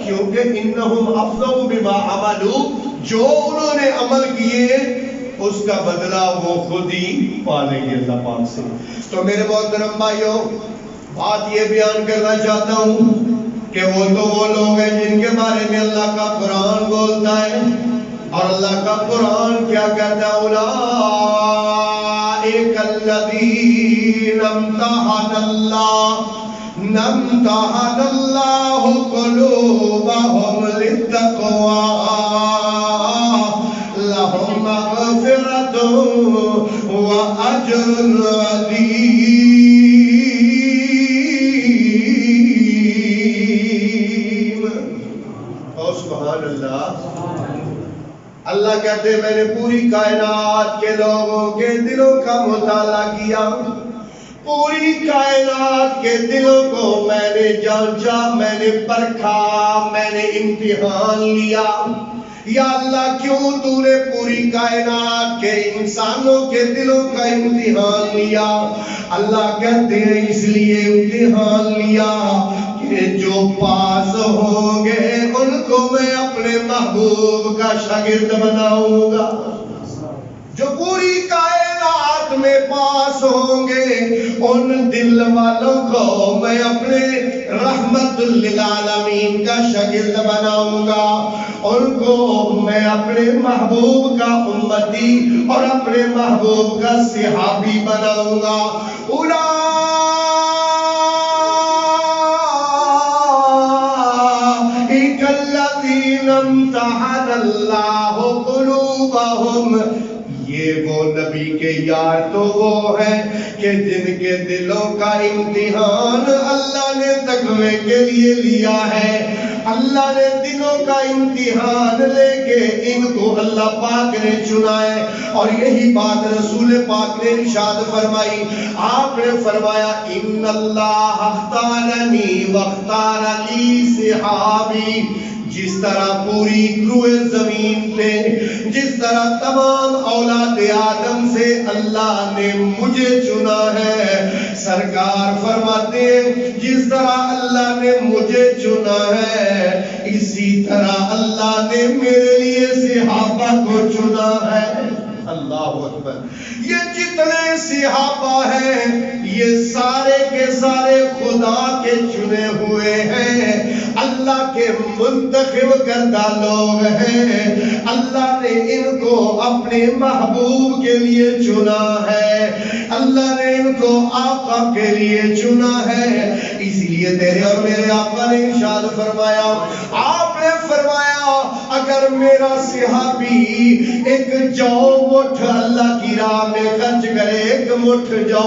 کیونکہ انہم افضوا بما عملوا، جو انہوں نے عمل کیے اس کا بدلہ وہ خود ہی پالیں گے اللہ پاک سے۔ تو میرے محترم بھائیوں، بات یہ بیان کرنا چاہتا ہوں کہ وہ تو وہ لوگ ہیں جن کے بارے میں اللہ کا قرآن بولتا ہے، اور اللہ کا قرآن کیا کہتا ہے؟ اولئک الذین امتحن اللہ قلوبہم للتقوی لہم مغفرۃ واجر عظیم۔ اور سبحان اللہ، اللہ کہتے ہیں میں نے پوری کائنات کے لوگوں کے دلوں کا مطالعہ کیا، پوری کائنات کے دلوں کو میں نے جانچا، میں نے پرکھا، میں نے امتحان لیا۔ یا اللہ کیوں تو نے پوری کائنات کے انسانوں کے دلوں کا امتحان لیا؟ اللہ کہتے ہیں اس لیے امتحان لیا کہ جو پاس ہوں گے ان کو میں اپنے محبوب کا شاگرد بناؤں گا۔ جو پوری کائنات میں پاس ہوں گے ان دل والوں کو میں اپنے رحمت للعالمین کا شاگرد بناؤں گا، ان کو میں اپنے محبوب کا امتی اور اپنے محبوب کا صحابی بناؤں گا۔ اولئک الذین امتحن اللہ قلوبہم، یہ وہ نبی کے یار تو وہ ہیں کہ جن کے دلوں کا امتحان اللہ نے تقوی کے لیے لیا ہے۔ اللہ نے دلوں کا امتحان لے کے ان کو اللہ پاک نے چنا ہے، اور یہی بات رسول پاک نے ارشاد فرمائی۔ آپ نے فرمایا ان اللہ اختارنی واختار لی صحابی، جس طرح پوری روئے زمین پہ، جس طرح تمام اولاد آدم سے اللہ نے مجھے چنا ہے، سرکار فرماتے ہیں جس طرح اللہ نے مجھے چنا ہے اسی طرح اللہ نے میرے لیے صحابہ کو چنا ہے۔ اللہ اکبر، یہ جتنے صحابہ ہیں یہ سارے کے سارے خدا کے چنے ہوئے ہیں، اللہ کے منتخب کردہ لوگ ہیں۔ اللہ نے ان کو اپنے محبوب کے لیے چنا ہے، اللہ نے ان کو آقا کے لیے چنا ہے۔ اس لیے تیرے اور میرے آقا نے ارشاد فرمایا، آپ نے فرمایا اگر میرا صحابی ایک جو مٹھ اللہ کی راہ میں خرچ کرے، ایک مٹھ جو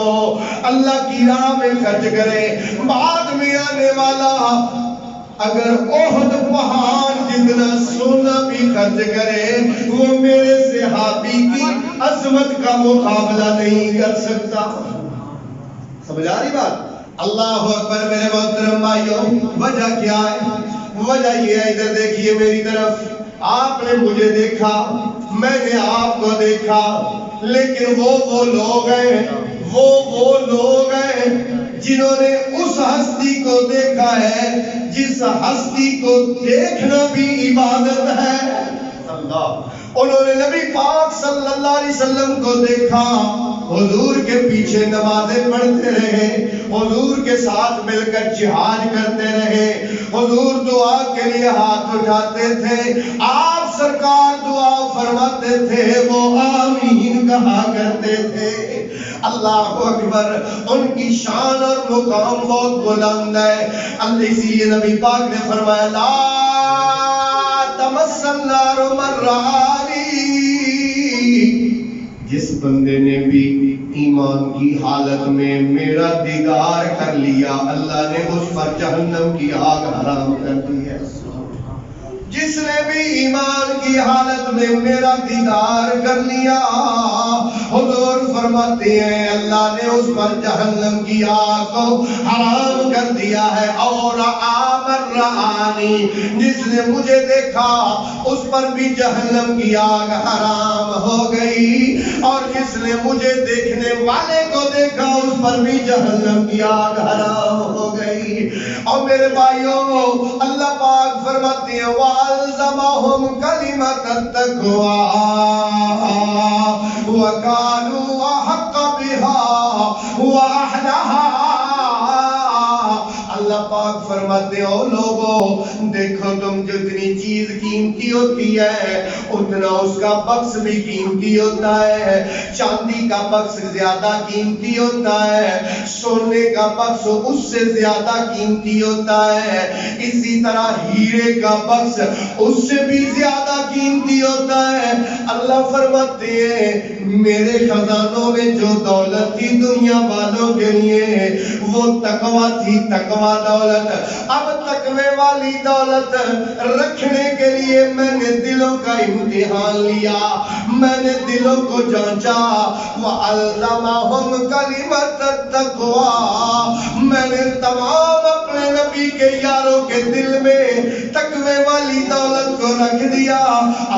اللہ کی راہ میں خرچ کرے، بعد میں آنے والا اگر احد پہاڑ جتنا سونا بھی خرچ کرے وہ میرے صحابی کی عظمت کا مقابلہ نہیں کر سکتا۔ سمجھ آ رہی بات؟ اللہ اکبر میرے محترم بھائیوں، وجہ کیا ہے؟ وجہ یہ ہے، ادھر دیکھیے میری طرف، آپ نے مجھے دیکھا، میں نے آپ کو دیکھا، لیکن وہ لوگ ہیں، وہ لوگ ہیں جنہوں نے اس ہستی کو دیکھا ہے جس ہستی کو دیکھنا بھی عبادت ہے۔ اللہ، انہوں نے نبی پاک صلی اللہ علیہ وسلم کو دیکھا، حضور کے پیچھے نمازیں پڑھتے رہے، حضور کے ساتھ مل کر جہاد کرتے رہے، حضور دعا کے لیے ہاتھ اٹھاتے تھے، آپ سرکار دعا فرماتے تھے، وہ آمین کہا کرتے تھے۔ اللہ اکبر، ان کی شان اور مقام بہت بلند ہے۔ اسی لیے نبی پاک نے فرمایا لا تمس النار من رآنی، جس بندے نے بھی ایمان کی حالت میں میرا دیدار کر لیا، اللہ نے اس پر جہنم کی آگ حرام کر دی ہے۔ جس نے بھی ایمان کی حالت میں میرا دیدار کر لیا، حضور فرماتے ہیں اللہ نے اس پر جہنم کی آگ کو حرام کر دیا ہے۔ اور آمر رآنی، جس نے مجھے دیکھا اس پر بھی جہنم کی آگ حرام ہو گئی، اور جس نے مجھے دیکھنے والے کو دیکھا اس پر بھی جہنم کی آگ حرام ہو گئی۔ اور میرے بھائیوں، اللہ پاک فرماتے ہیں وَأَلْزَمَهُمْ كَلِمَةَ التَّقْوَىٰ وَكَانُوا أَحَقَّ بِهَا وَأَحْلَاهَا۔ اللہ پاک فرماتے ہیں او لوگوں، دیکھو تم جتنی چیز قیمتی ہوتی ہے اتنا اس کا بکس بھی قیمتی ہوتا ہے۔ چاندی کا بکس زیادہ قیمتی ہوتا ہے، سونے کا بکس اس سے زیادہ قیمتی ہوتا ہے، اسی طرح ہیرے کا بکس اس سے بھی زیادہ قیمتی ہوتا ہے۔ اللہ فرماتے ہیں میرے خزانوں میں جو دولت تھی دنیا والوں کے لیے وہ تقویٰ تھی، تقویٰ دولت۔ اب تقوی والی دولت رکھنے کے لیے میں نے دلوں کا امتحان لیا، میں نے دلوں کو جانچا۔ وَأَلْزَمَهُمْ كَلِمَةَ التَّقْوَىٰ، میں نے تمام اپنے نبی کے یاروں کے دل میں تقوی والی دولت کو رکھ دیا۔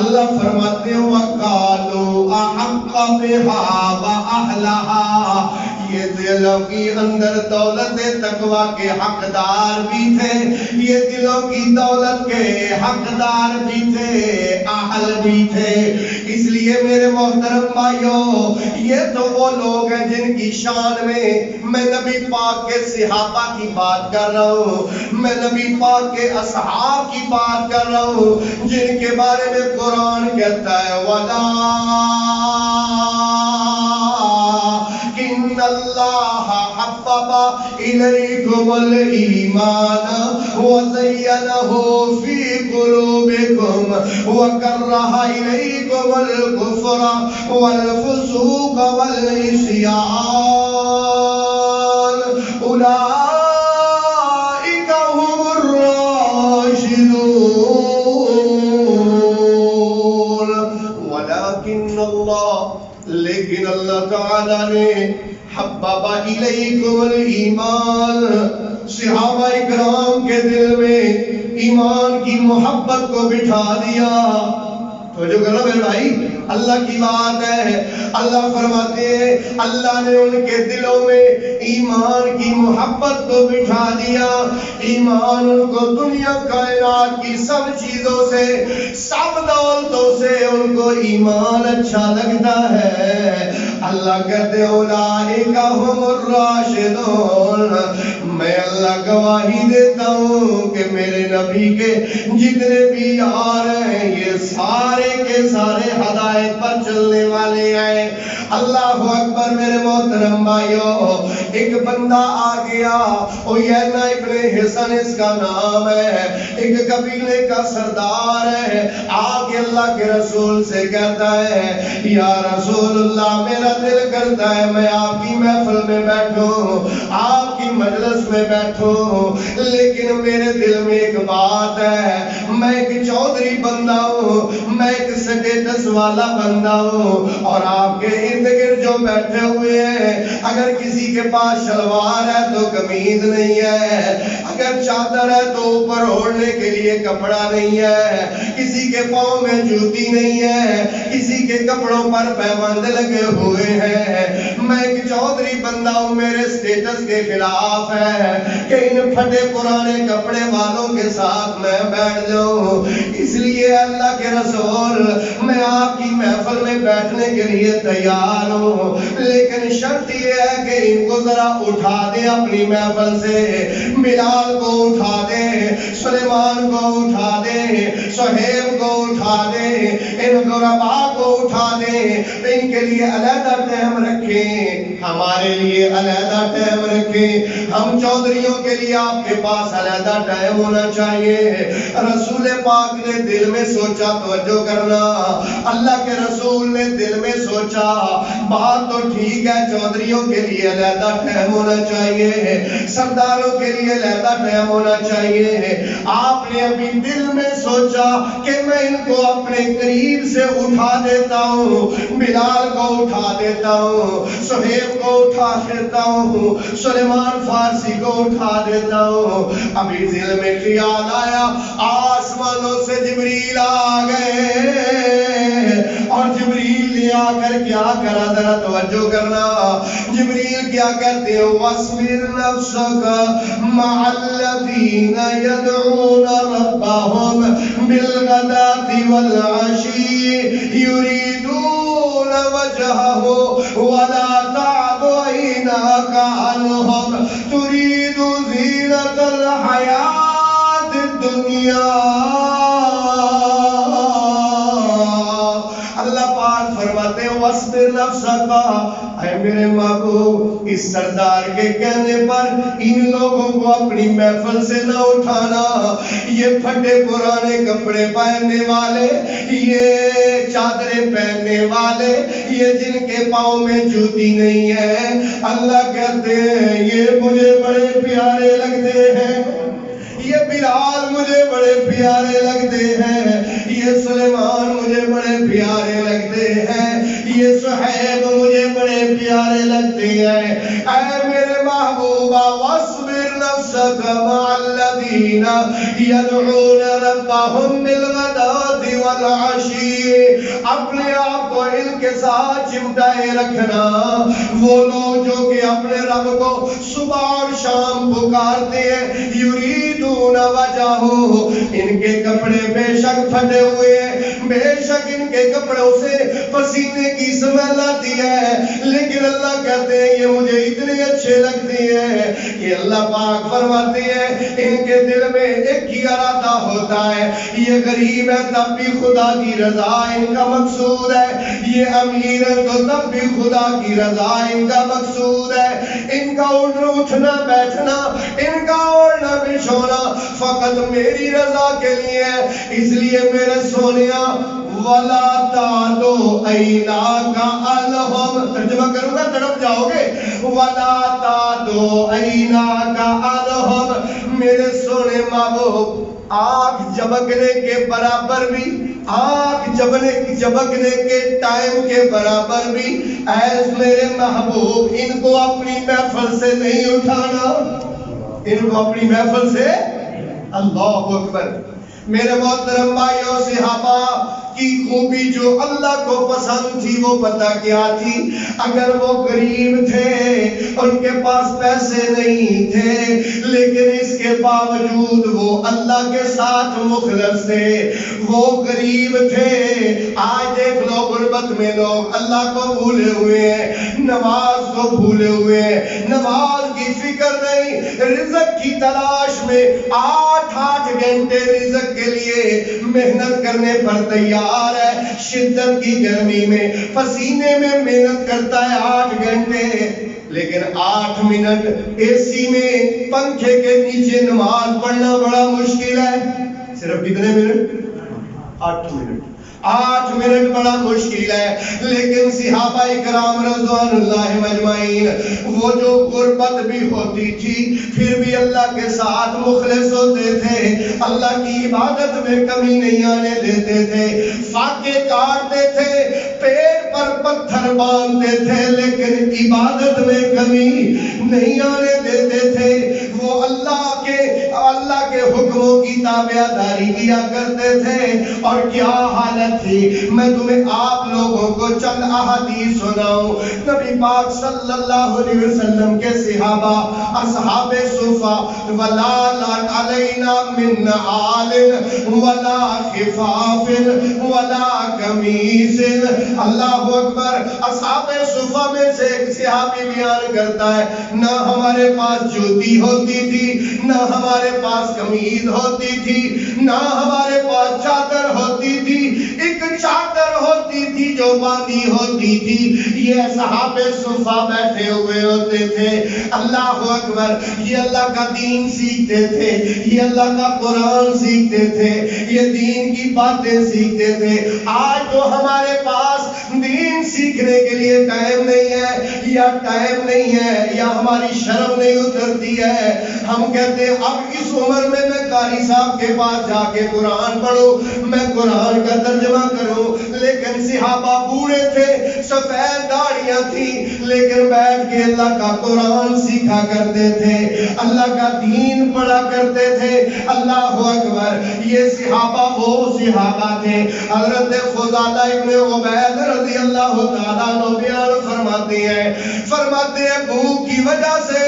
اللہ فرماتے ہیں وَقَالُوا أَحَقَّ بِهَا وَأَهْلَهَا، یہ دلوں کی اندر دولت تقویٰ کے حقدار بھی تھے، یہ دلوں کی دولت کے حقدار بھی تھے، اہل بھی تھے۔ اس لیے میرے محترم بھائیوں، یہ تو وہ لوگ ہیں جن کی شان میں نبی پاک کے صحابہ کی بات کر رہا ہوں، میں نبی پاک کے اصحاب کی بات کر رہا ہوں، جن کے بارے میں قرآن کہتا ہے إِنَّ اللَّهَ حَبَّبَ إِلَيْكُمُ الْإِيمَانَ وَزَيَّنَهُ فِي قُلُوبِكُمْ وَكَرَّهَ إِلَيْكُمُ الْكُفْرَ وَالْفُسُوقَ وَالْعِصْيَانَ أُولَئِكَ هُمُ الرَّاشِدُونَ۔ وَلَكِنَّ اللَّهَ، لیکن اللہ تعالیٰ نے حبب الیکم الایمان، صحابہ اکرام کے دل میں ایمان کی محبت کو بٹھا دیا۔ تو جو کرو میرے بھائی، اللہ کی بات ہے۔ اللہ فرماتے ہیں اللہ نے ان کے دلوں میں ایمان کی محبت کو بٹھا دیا۔ ایمان ان کو دنیا کائنات کی سب چیزوں سے، سب دولتوں سے ان کو ایمان اچھا لگتا ہے۔ اللہ کہتے اولئک ھم الراشدون، میں اللہ گواہی دیتا ہوں کہ میرے نبی کے جتنے بھی یار ہیں یہ سارے کے سارے ہدایت پر چلنے والے ہیں۔ اللہ اکبر میرے محترم بھائیوں، ایک بندہ آ گیا، عیینہ ابن حصن اس کا نام ہے، ایک قبیلے کا سردار ہے، آگے اللہ کے رسول سے کہتا ہے یا رسول اللہ میرا دل کرتا ہے میں آپ کی محفل میں بیٹھوں، آپ کی مجلس میں بیٹھوں، لیکن میرے دل میں ایک بات ہے، میں ایک چودھری بندہ ہوں، میں ایک سٹیٹس والا بندہ ہوں، اور آپ کے ارد گرد جو بیٹھے ہوئے ہیں اگر کسی کے پاس شلوار ہے تو قمیض نہیں ہے، اگر چادر ہے تو اوپر اوڑھنے کے لیے کپڑا نہیں ہے، کسی کے پاؤں میں جوتی نہیں ہے، کسی کے کپڑوں پر پیبند لگے ہوئے ہیں، میں ایک چودھری بندہ ہوں، میرے سٹیٹس کے خلاف ہے کہ ان پھٹے پرانے کپڑے والوں کے ساتھ میں بیٹھ جاؤں، اس لیے اللہ کے رسول میں آپ کی محفل میں بیٹھنے کے لیے تیار ہوں، لیکن شرط یہ ہے کہ ان کو ذرا اٹھا دیں اپنی محفل سے، بلال کو اٹھا دیں، سلیمان کو اٹھا دیں، صہیب کو اٹھا دیں، ان غربا کو اٹھا دیں، ان کے لیے علیحدہ ٹائم رکھیں، ہمارے لیے علیحدہ ٹائم رکھیں، ہم چودھریوں کے لیے آپ کے پاس علیحدہ ٹائم ہونا چاہیے۔ رسول پاک نے دل میں سوچا، توجہ کرنا، اللہ کے رسول نے دل میں سوچا بات تو ٹھیک ہے، چودھریوں کے لیے علیحدہ ٹائم ہونا چاہیے، سرداروں کے لیے علیحدہ ٹائم ہونا چاہیے، آپ نے ابھی دل میں سوچا کہ میں ان کو اپنے قریب سے اٹھا دیتا ہوں، بلال کو اٹھا دیتا ہوں، صہیب کو اٹھا دیتا ہوں، سلیمان فارسی کو اٹھا دیتا ہوں۔ ابھی دل میں خیال آیا، آسمانوں سے جبریل آ گئے، اور جبریل نے آ کر کیا کرا، ذرا توجہ کرنا، جبریل کیا کہتے ہیں، وَاصْبِرْ نَفْسَكَ مَعَ الَّذِينَ يَدْعُونَ رَبَّهُمْ بِالْغَدَاةِ وَالْعَشِيِّ يُرِيدُونَ وَجْهَهُ وَلَا تَعْدُ عَيْنَاكَ عَنْهُمْ تُرِيدُ زِينَةَ الْحَيَاةِ الدُّنْيَا۔ اللہ پاک فرماتے ہیں وَاصْبِرْ نَفْسَكَ، اے میرے محبوب اس سردار کے کہنے پر ان لوگوں کو اپنی محفل سے نہ اٹھانا، یہ پھٹے پرانے کپڑے پہننے والے، یہ چادریں پہننے والے، یہ جن کے پاؤں میں جوتی نہیں ہے، اللہ کہتے ہیں یہ مجھے بڑے پیارے لگتے ہیں، یہ بلال مجھے بڑے پیارے لگتے ہیں، یہ سلیمان مجھے بڑے پیارے لگتے ہیں، یہ صہیب مجھے بڑے پیارے لگتے ہیں۔ اے میرے محبوبہ وَاصْبِرْ نَفْسَكَ مَعَ الَّذِينَ يَدْعُونَ رَبَّهُمْ بِالْغَدَاةِ وَالْعَشِيِّ، اپنے آپ کو ان کے ساتھ چمٹائے رکھنا، وہ لوگ جو کہ اپنے رب کو صبح اور شام پکارتے ہیں، یریدون وجہہ، ان کے کپڑے بے شک پھٹے ہوئے ہیں، بے شک ان کے کپڑوں سے پسینے کی سمیل آتی ہے، لیکن اللہ کہتے ہیں یہ مجھے اتنے اچھے لگتے ہیں کہ اللہ پاک فرماتے ہیں ان کے دل میں ایک ہی ارادہ ہوتا ہے، یہ غریب ہے تب بھی خدا کی رضا ان کا مقصود ہے، یہ امیر ہے تو تب بھی خدا کی رضا ان کا مقصود ہے، ان کا اٹھنا بیٹھنا، ان کا اوڑھنا بچھونا فقط میری رضا کے لیے ہے، اس لیے میرے سونیا وَلَا تَعْدُ عَيْنَاكَ عَنْهُمْ، ترجمہ کروں گا تڑپ جاؤ گے، وَلَا تَعْدُ عَيْنَاكَ عَنْهُمْ، میرے سونے محبوب آنکھ جھپکنے کے برابر بھی، آنکھ جھپکنے کے ٹائم کے برابر بھی ایز میرے محبوب ان کو اپنی محفل سے نہیں اٹھانا، ان کو اپنی محفل سے، اللہ اکبر۔ میرے محترم بھائیوں، صحابہ کی خوبی جو اللہ کو پسند تھی وہ پتہ کیا تھی؟ اگر وہ غریب تھے، ان کے پاس پیسے نہیں تھے، لیکن اس کے باوجود وہ اللہ کے ساتھ مخلص تھے، وہ غریب تھے۔ آج دیکھ لو غربت میں لوگ اللہ کو بھولے ہوئے ہیں، نماز کو بھولے ہوئے ہیں، نماز کی فکر نہیں، رزق کی تلاش میں 8 گھنٹے رزق کے لیے محنت کرنے پر تیار ہے، شدت کی گرمی میں پسینے میں محنت کرتا ہے 8 گھنٹے، لیکن 8 منٹ اے سی میں پنکھے کے نیچے نماز پڑھنا بڑا مشکل ہے۔ صرف کتنے منٹ؟ 8 منٹ، 8 منٹ بڑا مشکل ہے، لیکن صحابہ کرام رضوان اللہ مجمعین وہ جو غربت بھی ہوتی تھی پھر بھی اللہ کے ساتھ مخلص ہوتے تھے، اللہ کی عبادت میں کمی نہیں آنے دیتے تھے، فاقے کاٹتے تھے، پیٹ پر پتھر باندھتے تھے، لیکن عبادت میں کمی نہیں آنے دیتے تھے، وہ اللہ کے حکموں کی تابعداری کیا کرتے تھے۔ اور کیا حالت تھی، میں تمہیں آپ لوگوں کو چند احادیث سناؤں۔ نبی پاک صلی اللہ علیہ وسلم کے صحابہ اصحاب صفا، وَلَا عَلَيْنَا مِنْ نَعَالٍ وَلَا خِفَافٍ وَلَا قَمِيصٍ، اللہ اکبر۔ اصحاب صفا میں سے ایک صحابی بیان کرتا ہے، نہ ہمارے پاس جوتی ہوتی تھی، نہ ہمارے پاس قمیض ہوتی تھی، نہ ہمارے پاس چادر ہوتی تھی، ایک چادر ہوتی تھی جو باندھی ہوتی تھی، یہ صحابہ صفا بیٹھے ہوئے ہوتے تھے، اللہ اکبر، یہ اللہ کا دین سیکھتے تھے، یہ اللہ کا قرآن سیکھتے تھے، یہ دین کی باتیں سیکھتے تھے۔ آج تو ہمارے پاس دین سیکھنے کے لیے ٹائم نہیں ہے، یا ٹائم نہیں ہے، یا ہماری شرم نہیں اترتی ہے، ہم کہتے ہیں اب اس عمر میں قاری صاحب کے پاس جا کے قرآن پڑھوں، میں قرآن کا ترجمہ کروں۔ لیکن صحابہ بوڑھے تھے، سفید داڑیاں تھیں، لیکن بیٹھ کے اللہ کا قرآن سیکھا کرتے تھے، اللہ کا دین پڑھا کرتے تھے۔ اللہ اکبر، یہ صحابہ وہ صحابہ تھے۔ حضرت فضالہ ابن عبید رضی اللہ تعالیٰ عنہ بیان فرماتے ہیں بھوک کی وجہ سے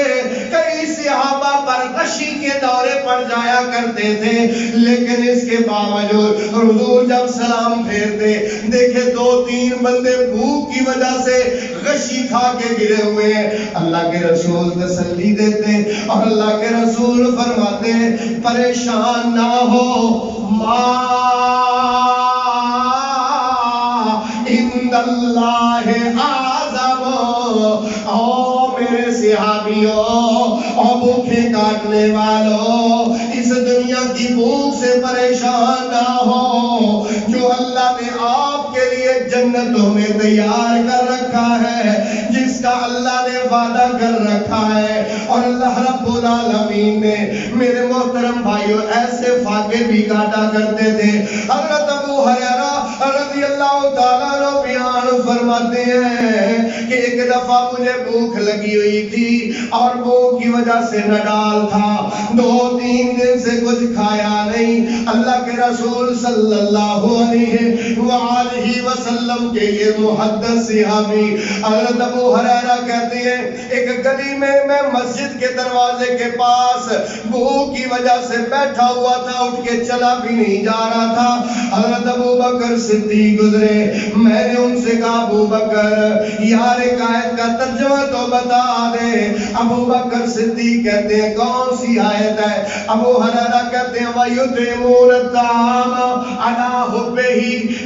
کئی صحابہ پر غشی کے دورے پڑ جایا کرتے تھے، لیکن اس کے باوجود حضور جب سلام پھیرتے دیکھے 2-3 بندے بھوک کی وجہ سے غشی کھا کے گرے ہوئے ہیں، اللہ کے رسول تسلی دیتے اور اللہ کے رسول فرماتے ہیں پریشان نہ ہو، عند اللہ اعظم، او میرے صحابیوں، او بھوکے کاٹنے والوں، اس دنیا کی بھوک سے پریشان نہ ہو، جو اللہ نے آپ کے لیے جنتوں میں تیار کر رکھا ہے، جس کا اللہ نے وعدہ کر رکھا ہے۔ اور اللہ رب العالمین نے میرے محترم بھائیوں ایسے فاقے بھی کاٹا کرتے تھے۔ حضرت ابو ہریرہ رضی اللہ تعالیٰ عنہ بیان فرماتے ہیں کہ ایک دفعہ مجھے بھوک لگی ہوئی تھی اور بھوک کی وجہ سے نڈال تھا، 2-3 دن سے کچھ کھایا نہیں۔ اللہ کے رسول صلی اللہ علیہ وآلہ وسلم کے یہ محدث صحابی حضرت ابو ہریرہ کہتے ہیں ایک گلی میں مسجد کے دروازے کے پاس بھوک کی وجہ سے بیٹھا ہوا تھا، اٹھ کے چلا بھی نہیں جا رہا تھا۔ حضرت ابو بکر صدیق گزرے، میں نے ان سے کہا ابو بکر یار ایک آیت کا ترجمہ تو بتا دے۔ ابو بکر صدیق کہتے ہیں کون سی آیت ہے؟ ابو ہریرہ کہتے ہیں وَيُطْعِمُونَ الطَّعَامَ عَلَىٰ حُبِّهِ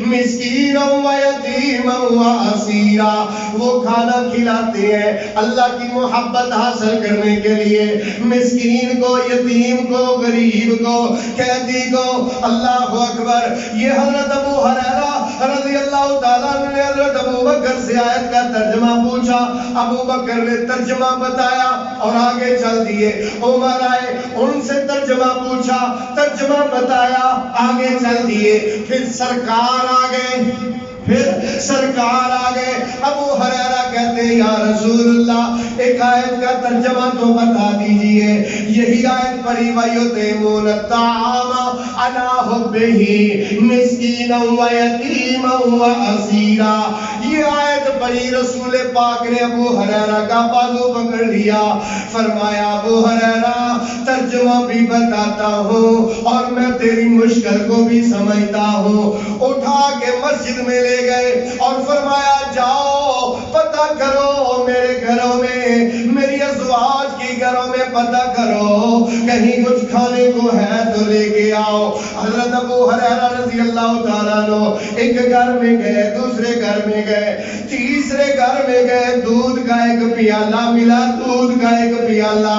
مِسْكِينًا وَيَتِيمًا وَأَسِيرًا، وہ کھانا کھلاتے ہیں اللہ کی محبت حاصل کرنے کے لیے، مسکین کو، یتیم کو، غریب کو، قیدی کو۔ اللہ اکبر، یہ حضرت ابو ہریرہ رضی اللہ تعالیٰ نے حضرت ابو بکر سے آیت کا ترجمہ پوچھا، ابو بکر نے ترجمہ بتایا اور آگے چل دیے۔ عمر آئے، ان سے ترجمہ پوچھا، ترجمہ بتایا، آگے چل دیے۔ پھر سرکار آ گئے، ابو ہریرہ کہتے ہیں یا رسول اللہ ایک آیت کا ترجمہ تو بتا دیجئے۔ یہی آیت پڑھی وَيُطْعِمُونَ الطَّعَامَ عَلَىٰ حُبِّهِ مِسْكِينًا وَيَتِيمًا وَأَسِيرًا، یہ آیت پڑھی، رسول پاک نے ابو ہریرہ کا بازو پکڑ لیا، فرمایا ابو ہریرہ ترجمہ بھی بتاتا ہوں اور میں تیری مشکل کو بھی سمجھتا ہوں۔ اٹھا کے مسجد میں لے گئے اور فرمایا جاؤ پتہ کرو میرے گھروں میں، میری ازواج کی گھروں میں پتہ کرو، کہیں کچھ کھانے کو ہے تو لے کے آؤ۔ حضرت ابو ہریرہ رضی اللہ تعالیٰ عنہ ایک گھر میں گئے، دوسرے گھر میں گئے، تیسرے گھر میں گئے، دودھ کا ایک پیالہ ملا، دودھ کا ایک پیالہ۔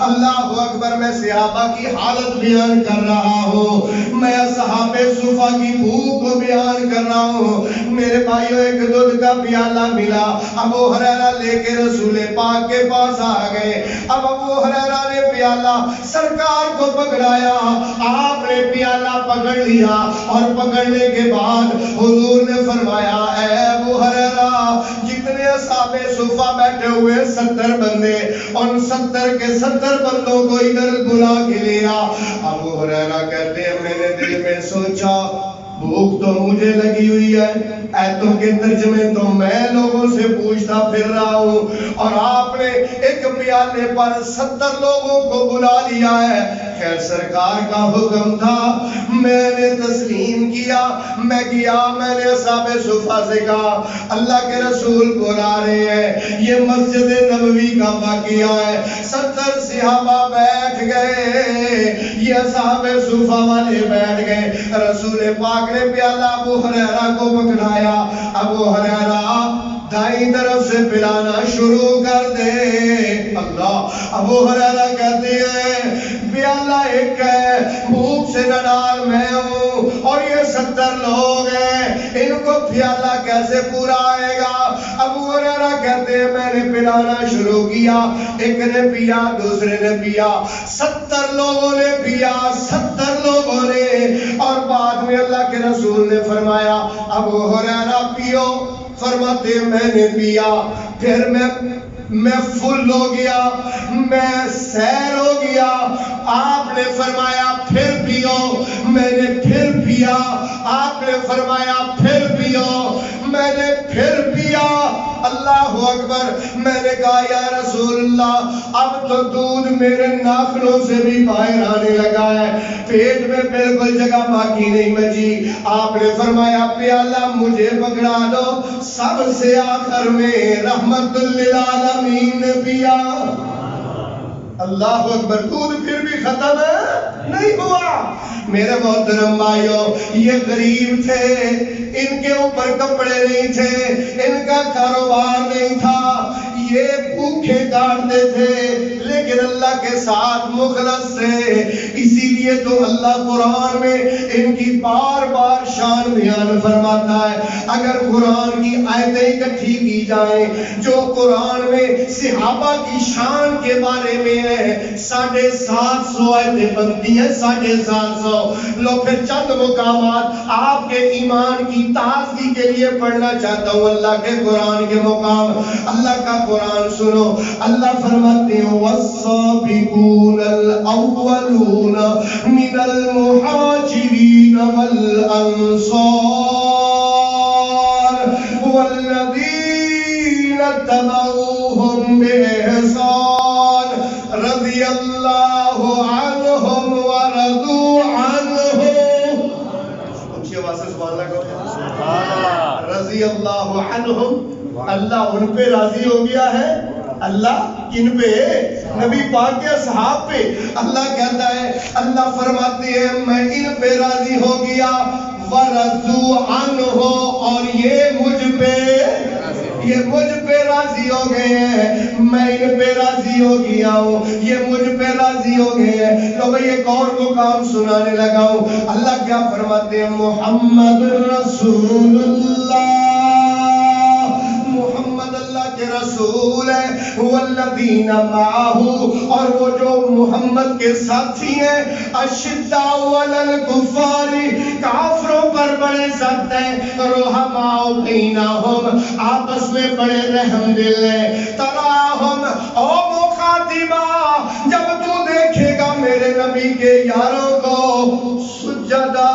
اللہ اکبر، میں صحابہ کی حالت بیان کر رہا ہوں، میں صحابہ صفا کی بھوک کو بیان کر رہا ہوں۔ میرے بھائیوں ایک دودھ کا پیالہ ملا، ابو ہریرہ لے کے رسول پاک کے پاس آ گئے۔ اب ابو ہریرہ نے پیالہ سرکار کو پکڑایا، آپ نے پیالہ پکڑ لیا اور پکڑنے کے بعد حضور نے فرمایا اے ابو ہریرہ جتنے اصحاب صفا بیٹھے ہوئے 70 بندے، ان 70 کے 70 بندوں کو ادھر بلا کے لیا۔ ابو ہریرہ کہتے ہیں میں نے دل میں سوچا بھوک تو مجھے لگی ہوئی ہے، ایتوں کے ترجمے تو میں لوگوں سے پوچھتا پھر رہا ہوں، اور آپ نے ایک پیالے پر 70 لوگوں کو بلا لیا ہے۔ خیر سرکار کا حکم تھا، میں نے تسلیم کیا، میں گیا، میں نے اصحاب صفا سے کہا اللہ کے رسول بلا رہے ہیں، یہ مسجد نبوی کا واقعہ ہے۔ 70 صحابہ بیٹھ گئے، یہ اصحاب صفا والے بیٹھ گئے، رسول پاک نے پیالہ ابو ہریرہ کو پکڑایا۔ ابو ہریرہ دائیں طرف سے پلانا شروع کر دے۔ اللہ، ابو ہریرہ کہتے ہیں پیالہ ایک ہے، بھوک سے نڈال میں ہوں اور یہ 70 لوگ ہیں، ان کو پیالہ کیسے پورا آئے گا؟ ابو ہریرہ کہتے ہیں میں نے پلانا شروع کیا، ایک نے پیا، دوسرے نے پیا، 70 لوگوں نے پیا، 70 لوگوں نے، اور بعد میں اللہ کے رسول نے فرمایا ابو ہریرہ پیو، فرماتے میں نے پیا، پھر میں فل ہو گیا، میں سیر ہو گیا، آپ نے فرمایا پھر پیو، میں نے پھر پیا، آپ نے فرمایا پھر پیو، میں نے پھر پیا، اللہ اکبر۔ میں نے کہا یا رسول اللہ اب تو دودھ میرے ناخنوں سے بھی باہر آنے لگا ہے، پیٹ میں بالکل جگہ باقی نہیں بچی۔ آپ نے فرمایا پیالہ مجھے پکڑا دو، سب سے آخر میں رحمت للعالمین نے پیا۔ اللہ اکبر، دودھ پھر بھی ختم نہیں ہوا۔ میرے محترم بھائیوں، یہ غریب تھے، ان کے اوپر کپڑے نہیں تھے، ان کا کاروبار نہیں تھا، یہ بھوکے کاٹتے تھے، لیکن اللہ کے ساتھ مخلص تھے۔ اسی لیے تو اللہ قرآن میں ان کی بار بار شان بیان فرماتا ہے۔ اگر قرآن کی آیتیں اکٹھی کی جائیں جو قرآن میں صحابہ کی شان کے بارے میں ہے، 750 آیتیں بنتی ہیں، 750۔ لو پھر چند مقامات آپ کے ایمان کی تازگی کے لیے پڑھنا چاہتا ہوں، اللہ کے قرآن کے مقام۔ اللہ کا قرآن سنو، اللہ فرماتے ہیں والسابقون الاولون من المہاجرین والانصار والذین اتبعوہم بإحسان رضی اللہ عنہم ورضوا عنہ۔ اونچی آواز سے سبحان اللہ کہو۔ رضی اللہ عنہم، اللہ ان پہ راضی ہو گیا ہے۔ اللہ کن پہ؟ نبی پاک کے اصحاب پہ۔ اللہ کہتا ہے، اللہ فرماتے ہیں میں ان پہ راضی ہو گیا، ورضوا عنہ، اور یہ مجھ پہ راضی ہو گئے ہیں، میں ان پہ راضی ہو گیا ہوں، یہ مجھ پہ راضی ہو گئے ہیں۔ تو میں ایک اور مقام سنانے لگا ہوں۔ اللہ کیا فرماتے ہیں؟ محمد رسول اللہ، محمد اللہ کے رسول ہے، والذین معہ، اور وہ جو محمد کے ساتھی ہیں، اشداء علی الکفار، کافروں پر بڑے سخت ہیں، رحماء بینہم، آپس میں بڑے رحم دل ہیں، تراہم او مخاطبہ، جب تو دیکھے گا میرے نبی کے یاروں کو سجدہ،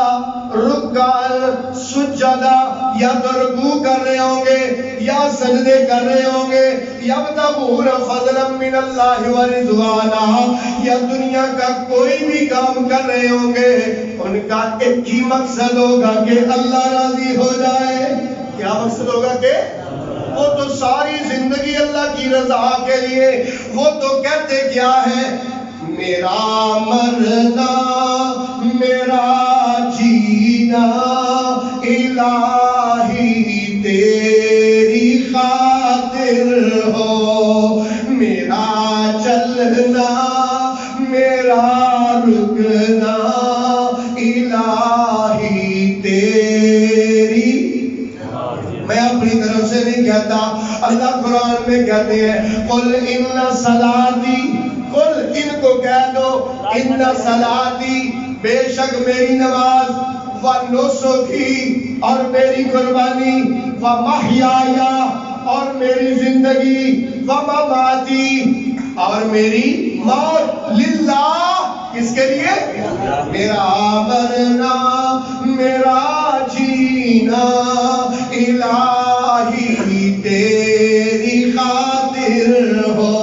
رکعہ سجدہ، یا تو رکوع کر رہے ہوں گے یا سجدے کر رہے ہوں گے، یبتغون فضلا من اللہ ورضوانا، یا دنیا کا کوئی بھی کام کر رہے ہوں گے، ان کا ایک ہی مقصد ہوگا کہ اللہ راضی ہو جائے۔ کیا مقصد ہوگا؟ کہ وہ تو ساری زندگی اللہ کی رضا کے لیے، وہ تو کہتے کیا ہے؟ میرا مرنا میرا جینا الہی تیری خاطر ہو، میرا چلنا میرا رکنا الہی تیری۔ میں اپنی طرف سے نہیں کہتا، اللہ قرآن میں کہتے ہیں قل ان صلاتی، قل ان کو کہہ دو ان صلاتی، بے شک میری نماز، و نسکی، اور میری قربانی، و محیایا، اور میری زندگی، و مماتی، اور میری موت، للہ، کس کے لیے؟ میرا مرنا میرا جینا الہی تیری خاطر ہو،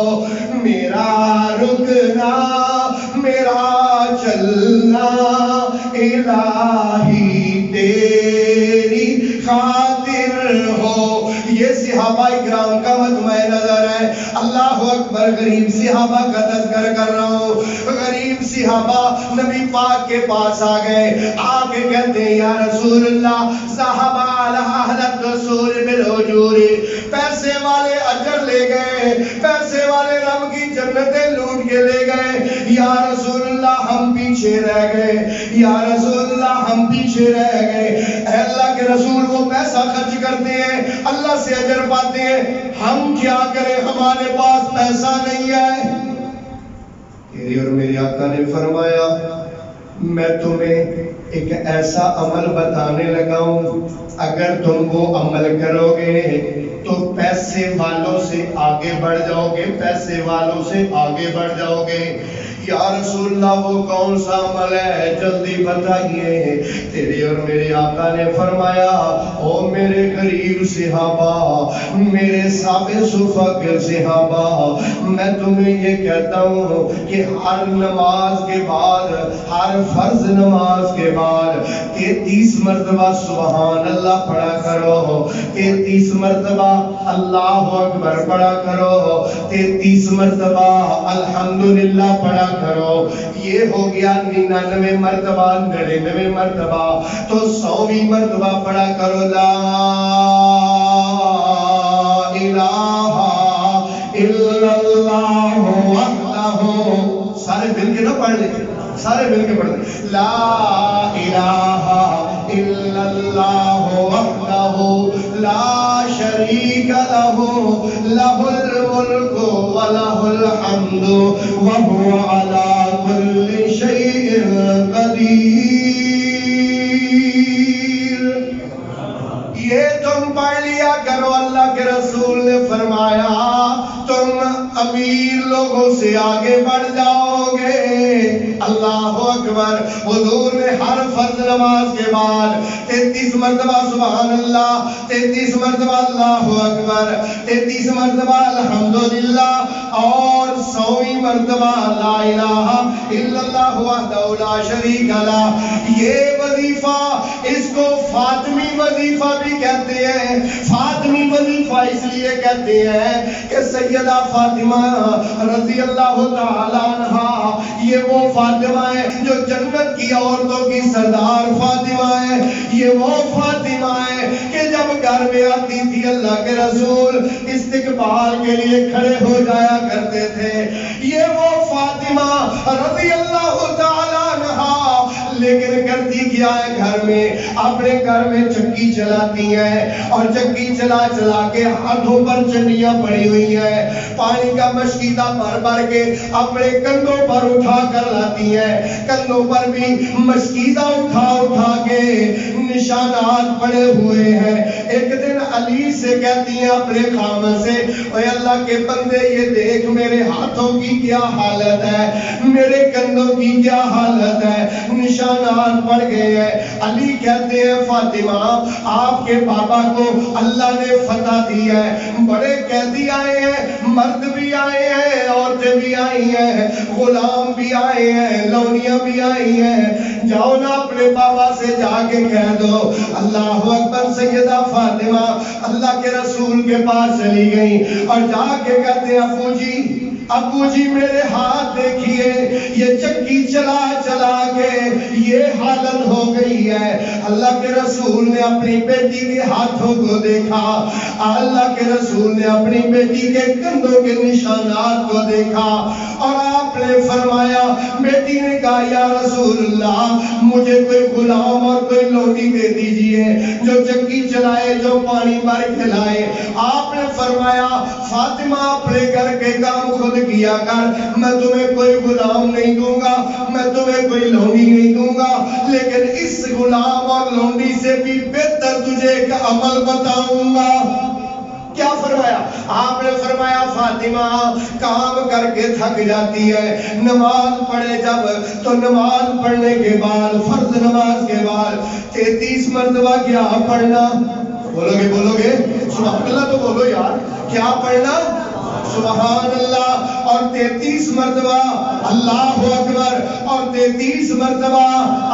میرا رکنا میرا چلنا الہی تیری خاطر ہو۔ یہ صحابہ اکرام کا مجمع نظر ہے۔ اللہ اکبر، غریب صحابہ کا تذکر کر رہا ہوں۔ غریب صحابہ نبی پاک کے پاس آ گئے، آ کے کہتے ہیں یا رسول اللہ، صحابہ علی اہل الرسول بالحجور، پیسے گئے، پیسے والے رب کی جنتیں لوٹ کے لے گئے، یا رسول اللہ ہم پیچھے رہ گئے، یا رسول اللہ ہم پیچھے رہ گئے۔ اے اللہ کے رسول وہ پیسہ خرچ کرتے ہیں، اللہ سے اجر پاتے ہیں، ہم کیا کریں، ہمارے پاس پیسہ نہیں ہے۔ تیری اور میرے آقا نے فرمایا میں تمہیں ایک ایسا عمل بتانے لگا ہوں، اگر تم وہ عمل کرو گے تو پیسے والوں سے آگے بڑھ جاؤ گے، پیسے والوں سے آگے بڑھ جاؤ گے۔ یا رسول اللہ وہ کون سا عمل ہے، جلدی بتائیے۔ تیرے اور میرے آقا نے فرمایا او میرے قریب صحابہ، میرے سابق صفہ کے صحابہ، میں تمہیں یہ کہتا ہوں کہ ہر نماز کے بعد، ہر فرض نماز کے بعد 33 مرتبہ سبحان اللہ پڑھا کرو، 33 مرتبہ اللہ اکبر پڑھا کرو، 33 مرتبہ الحمدللہ پڑھا کرو۔ یہ ہو گیا 99 مرتبہ، 99 مرتبہ تو 100ویں مرتبہ پڑھا کرو لا الہ الا اللہ وحدہ۔ سارے مل کے نہ پڑھ لیں، سارے مل کے پڑھ لیں، لا الہ الا اللہ وحدہ لا شریک لہ لہ الملک ولہ الحمد وہو علی کل شیء قدیر۔ یہ تم پڑھ لیا کرو، اللہ کے رسول نے فرمایا تم امیر لوگوں سے آگے بڑھ جاؤ گے۔ اللہ اکبر۔ حضور نے ہر فرض نماز کے بعد 33 مرتبہ سبحان اللہ، 33 مرتبہ اللہ اکبر، 33 مرتبہ الحمدللہ اور 100ویں مرتبہ لا الہ الا اللہ وحدہ لا شریک لہ۔ یہ وظیفہ اس کو فاطمی وظیفہ بھی کہتے ہیں۔ فاطمی وظیفہ اس لیے کہتے ہیں کہ سیدہ فاطمہ رضی اللہ تعالی عنہا یہ وہ فاطمہ ہے جو جنت کی عورتوں کی سردار فاطمہ ہے۔ یہ وہ فاطمہ ہے کہ جب گھر میں آتی تھی اللہ کے رسول استقبال کے لیے کھڑے ہو جایا کرتے تھے۔ یہ وہ فاطمہ رضی اللہ تعالی عنہا لیکن کرتی کیا ہے، گھر میں اپنے گھر میں چکی چلاتی ہیں اور چکی چلا چلا کے ہاتھوں پر چنیاں پڑی ہوئی ہیں، پانی کا مشکیدہ بھر بھر کے اپنے کندھوں پر اٹھا کر لاتی ہیں، کندھوں پر بھی مشکیدہ اٹھا اٹھا کے نشانات پڑے ہوئے ہیں۔ ایک دن علی سے کہتی ہیں اپنے خامن سے، اے اللہ کے بندے یہ دیکھ میرے ہاتھوں کی کیا حالت ہے، میرے کندھوں کی کیا حالت ہے، نشانات پڑ گئے ہیں۔ علی کہتے ہیں فاطمہ آپ کے بابا کو اللہ نے فتح دی ہے، بڑے قیدی آئے ہیں، مرد بھی آئے ہیں، عورتیں بھی آئی ہیں، غلام بھی آئے ہیں، لونیاں بھی آئی ہیں، جاؤ نا اپنے بابا سے جا کے کہہ دو۔ اللہ اکبر۔ سیدہ فاطمہ اللہ کے رسول کے پاس چلی گئی اور جا کے کہتے ہیں ابو جی میرے ہاتھ دیکھیے، یہ چکی چلا چلا کے یہ حالت ہو گئی ہے۔ اللہ کے رسول نے اپنی بیٹی کے ہاتھوں کو دیکھا، اللہ کے رسول نے اپنی بیٹی کے کندھوں کے نشانات کو دیکھا اور آپ نے فرمایا، بیٹی نے کہا یا رسول اللہ مجھے کوئی غلام اور کوئی لونڈی دے دیجئے جو چکی چلائے، جو پانی بھر کے لائے۔ آپ نے فرمایا فاطمہ اپنے گھر کے کام خود کیا کر، میں تمہیں کوئی غلام نہیں دوں گا، میں تمہیں کوئی لونڈی نہیں دوں گا، لیکن اس غلام اور لونڈی سے بھی بہتر تجھے ایک عمل بتاؤں گا۔ کیا فرمایا؟ آپ نے فرمایا فاطمہ کام کر کے تھک جاتی ہے، نماز پڑھے جب تو نماز پڑھنے کے بعد فرض نماز کے بعد 33 مرتبہ کیا پڑھنا؟ بولو گے سبحان اللہ تو بولو یار، کیا پڑھنا؟ سبحان اللہ اور 33 مرتبہ اللہ اکبر اور 33 مرتبہ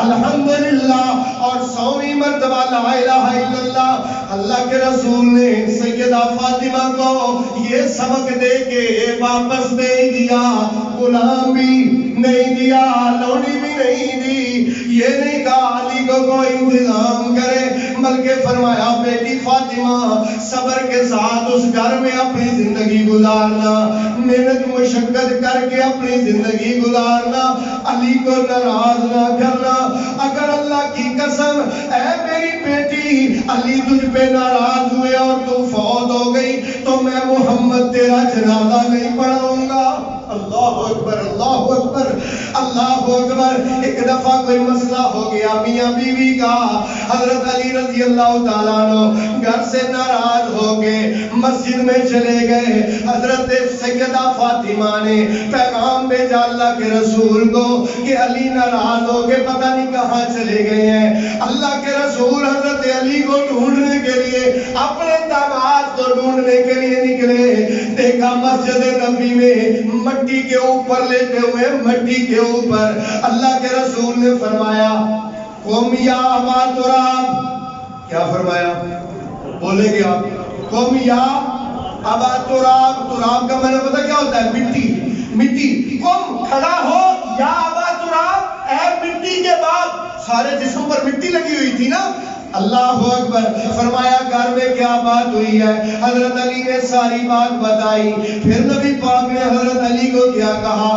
الحمدللہ اور 100ویں مرتبہ لا الہ الا اللہ. اللہ کے رسول نے سیدہ فاطمہ کو یہ سبق دے کے واپس نہیں دیا، غلام بھی نہیں دیا، لونڈی بھی نہیں دی. یہ نہیں کہا علی کو کوئی انتظام کرے، بلکہ فرمایا بیٹی فاطمہ صبر کے ساتھ اس گھر میں اپنی زندگی گزارنا، محنت مشقت کر کے اپنی زندگی گزارنا، علی کو ناراض نہ کرنا. اگر اللہ کی قسم اے میری بیٹی علی تجھ پہ ناراض ہوئے اور تو فوت ہو گئی تو میں محمد تیرا جنازہ نہیں پڑھاؤں گا. اللہ اکبر، اللہ اکبر، اللہ اکبر. ایک دفعہ کوئی مسئلہ ہو گیا میاں بیوی کا. حضرت علی رضی اللہ تعالیٰ عنہ گھر سے ناراض ہو کے مسجد میں چلے گئے. حضرت سیدہ فاطمہ نے پیغام بھیجا اللہ کے رسول کو کہ علی ناراض ہو کے پتہ نہیں کہاں چلے گئے ہیں. اللہ کے رسول حضرت علی کو ڈھونڈنے کے لیے، اپنے داماد کو ڈھونڈنے کے لیے نکلے. دیکھا مسجد نبی میں مٹی کے اوپر لیٹے ہوئے، مٹی کے اوپر. اللہ کے رسول نے فرمایا قوم یا ابا تراب. کیا فرمایا؟ بولیں گے آپ؟ قوم یا ابا تراب. تراب کا معنی پتہ کیا ہوتا ہے؟ مٹی، مٹی. قوم کھڑا ہو یا ابا تراب، اے مٹی کے باپ. سارے جسم پر مٹی لگی ہوئی تھی نا. اللہ اکبر. فرمایا گھر میں کیا بات ہوئی ہے؟ حضرت علی نے ساری بات بتائی. پھر نبی پاک نے حضرت علی کو کیا کہا؟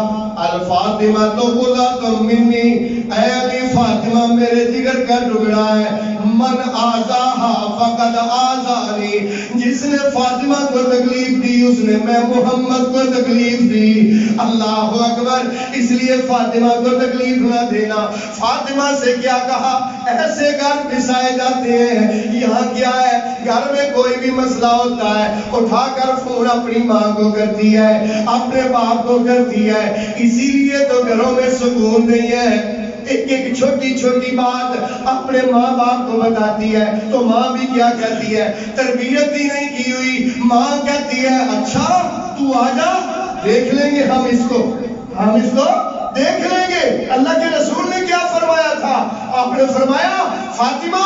الفاطمہ تو قرۃ منی. اے علی فاطمہ میرے جگر کا ٹکڑا ہے. من آزاہا فقد آزانی. جس نے فاطمہ کو تکلیف دی اس نے میں محمد کو تکلیف دی. اللہ اکبر. اس لیے فاطمہ کو تکلیف نہ دینا. فاطمہ سے کیا کہا؟ ایسے گھر پسائے جاتے ہیں. یہاں کیا ہے؟ گھر میں کوئی بھی مسئلہ ہوتا ہے اٹھا کر فون اپنی ماں کو کرتی ہے، اپنے باپ کو کرتی ہے. اسی لیے تو گھروں میں سکون نہیں ہے. ایک ایک چھوٹی چھوٹی بات اپنے ماں باپ کو بتاتی ہے تو ماں بھی کیا کہتی ہے؟ تربیت ہی نہیں کی ہوئی ماں کہتی ہے اچھا تو آ جا، دیکھ لیں گے ہم اس کو دیکھ لیں گے. اللہ کے رسول نے کیا فرمایا تھا؟ آپ نے فرمایا فاطمہ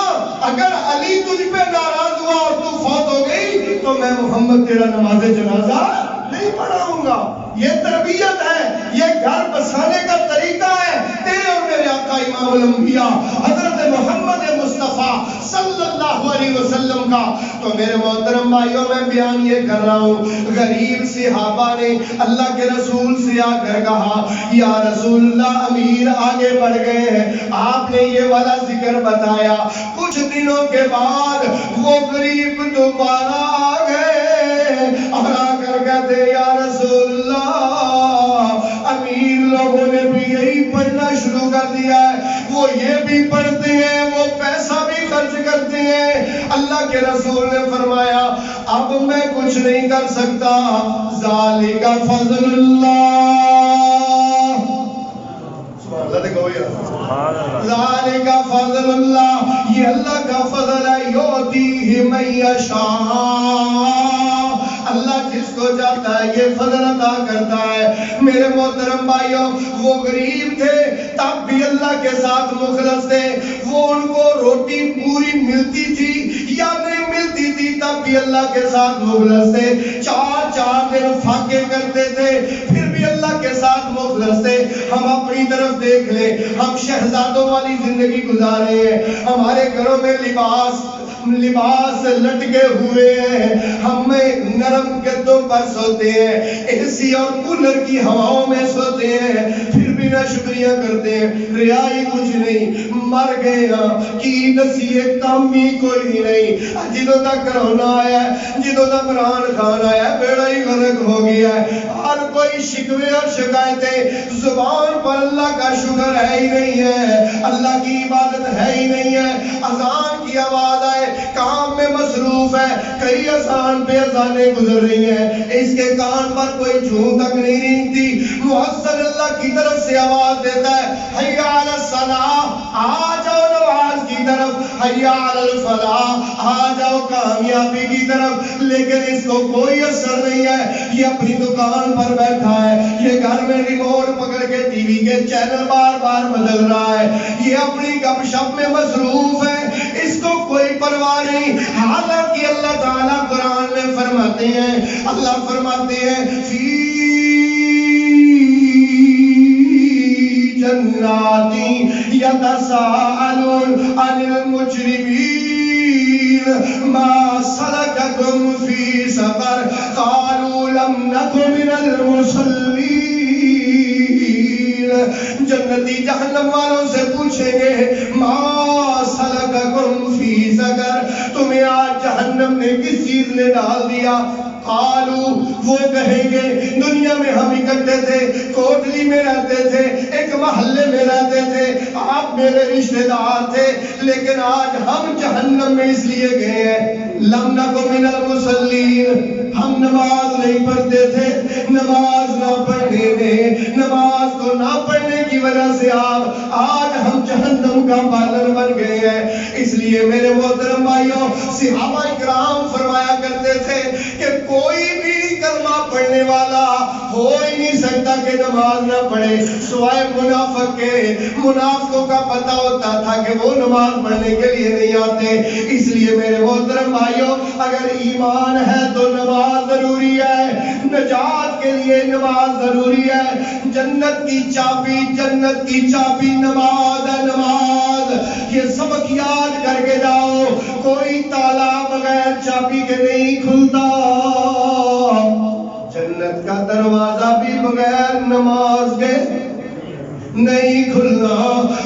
اگر علی تجھ پہ ناراض ہوا اور تو فوت ہو گئی تو میں محمد تیرا نماز جنازہ نہیں پڑھاؤں گا. یہ تربیت ہے، یہ گھر بسانے کا طریقہ ہے تیرے اور میرے آقا امام الانبیاء حضرت محمد مصطفیٰ صلی اللہ علیہ وسلم کا. تو میرے محترم بھائیوں میں بیان یہ کر رہا ہوں، غریب صحابہ نے اللہ کے رسول سے آ کر کہا یا رسول اللہ امیر آگے بڑھ گئے ہیں. آپ نے یہ والا ذکر بتایا. کچھ دنوں کے بعد وہ غریب دوبارہ آ گئے اور آ کر کہتے یا رسول اللہ امیر لوگوں نے بھی یہی پڑھنا شروع کر دیا ہے، وہ یہ بھی پڑھتے ہیں، وہ پیسہ بھی خرچ کرتے ہیں. اللہ کے رسول نے فرمایا اب میں کچھ نہیں کر سکتا. ذالک فضل اللہ. سبحان اللہ دیکھو یا ذالک فضل اللہ. یہ اللہ کا فضل ہے. یؤتیہ من یشاء. اللہ جس کو چاہتا ہے یہ فضل عطا کرتا ہے. میرے محترم بھائیوں وہ غریب تھے تب بھی اللہ کے ساتھ مخلص تھے. وہ ان کو روٹی پوری ملتی تھی یا نہیں ملتی تھی تب بھی اللہ کے ساتھ مخلص تھے. 4 دن فاقے کرتے تھے پھر بھی اللہ کے ساتھ مخلص تھے. ہم اپنی طرف دیکھ لیں، ہم شہزادوں والی زندگی گزارے ہیں. ہمارے گھروں میں لباس لٹکے ہوئے ہیں، ہمیں نرم گدوں پر سوتے ہیں، اے سی اور کولر کی ہواؤں میں سوتے ہیں، پھر بھی نہ شکریہ کرتے ہیں. رعائی کچھ نہیں، مر گئے ہاں کی نصیح کام بھی کوئی نہیں. جدوں تک کرونا آیا ہے، جدوں تک عمران خان آیا ہے بیڑا ہی غرق ہو گیا ہے. ہر کوئی شکوے اور شکایتیں، زبان پر اللہ کا شکر ہے ہی نہیں ہے، اللہ کی عبادت ہے ہی نہیں ہے. اذان کی آواز آئے کام میں مصروف ہے، کئی اذان پہ اذانیں گزر رہی ہیں، اس کے کان پر کوئی جھوم تک نہیں رینگتی. مؤذن اللہ کی طرف سے آواز دیتا ہے حی علی الصلاۃ، آ جاؤ نماز کی طرف، حی علی الفلاح، آ جاؤ کامیابی کی طرف. لیکن اس کو کوئی اثر نہیں ہے. یہ اپنی دکان پر بیٹھا ہے، یہ گھر میں ریموٹ پکڑ کے ٹی وی کے چینل بار بار بدل رہا ہے، یہ اپنی گپ شپ میں مصروف ہے. اس حالانکہ اللہ تعالیٰ قرآن میں فرماتے ہیں، اللہ فرماتے ہیں فی جنات یتساءلون عن المجرمین ما سلککم فی سقر قالوا لم نک من المصلین۔ جنتی جہنم والوں سے پوچھیں گے ما سلککم فی سقر، تمہیں آج جہنم نے کس چیز نے ڈال دیا؟ قالوا، وہ کہیں گے دنیا میں ہم اکٹھے تھے، کوٹلی میں رہتے تھے، ایک محلے میں رہتے تھے، آپ میرے رشتہ دار تھے، لیکن آج ہم جہنم میں اس لیے گئے ہیں لم نکو من المصلین، ہم نماز نہیں پڑھتے تھے، نماز نہ پڑھنے میں، نماز کو نہ پڑھنے کی وجہ سے آج ہم جہنم کا پالن بن گئے ہیں۔ اس لیے میرے محترم بھائیوں، صحابہ کرام فرمایا کرتے تھے کہ کوئی بھی کلمہ پڑھنے والا ہو ہی نہیں سکتا کہ نماز نہ پڑھے سوائے منافق کے۔ منافقوں کا پتہ ہوتا تھا کہ وہ نماز پڑھنے کے لیے نہیں آتے۔ اس لیے میرے محترم بھائیوں، اگر ایمان ہے تو نماز ضروری ہے، نجات کے لیے نماز ضروری ہے۔ جنت کی چابی نماز ہے، نماز۔ یہ سبق یاد کر کے جاؤ، کوئی تالا بغیر چابی کے نہیں کھلتا، جنت کا دروازہ بھی بغیر نماز کے نہیں کھلنا۔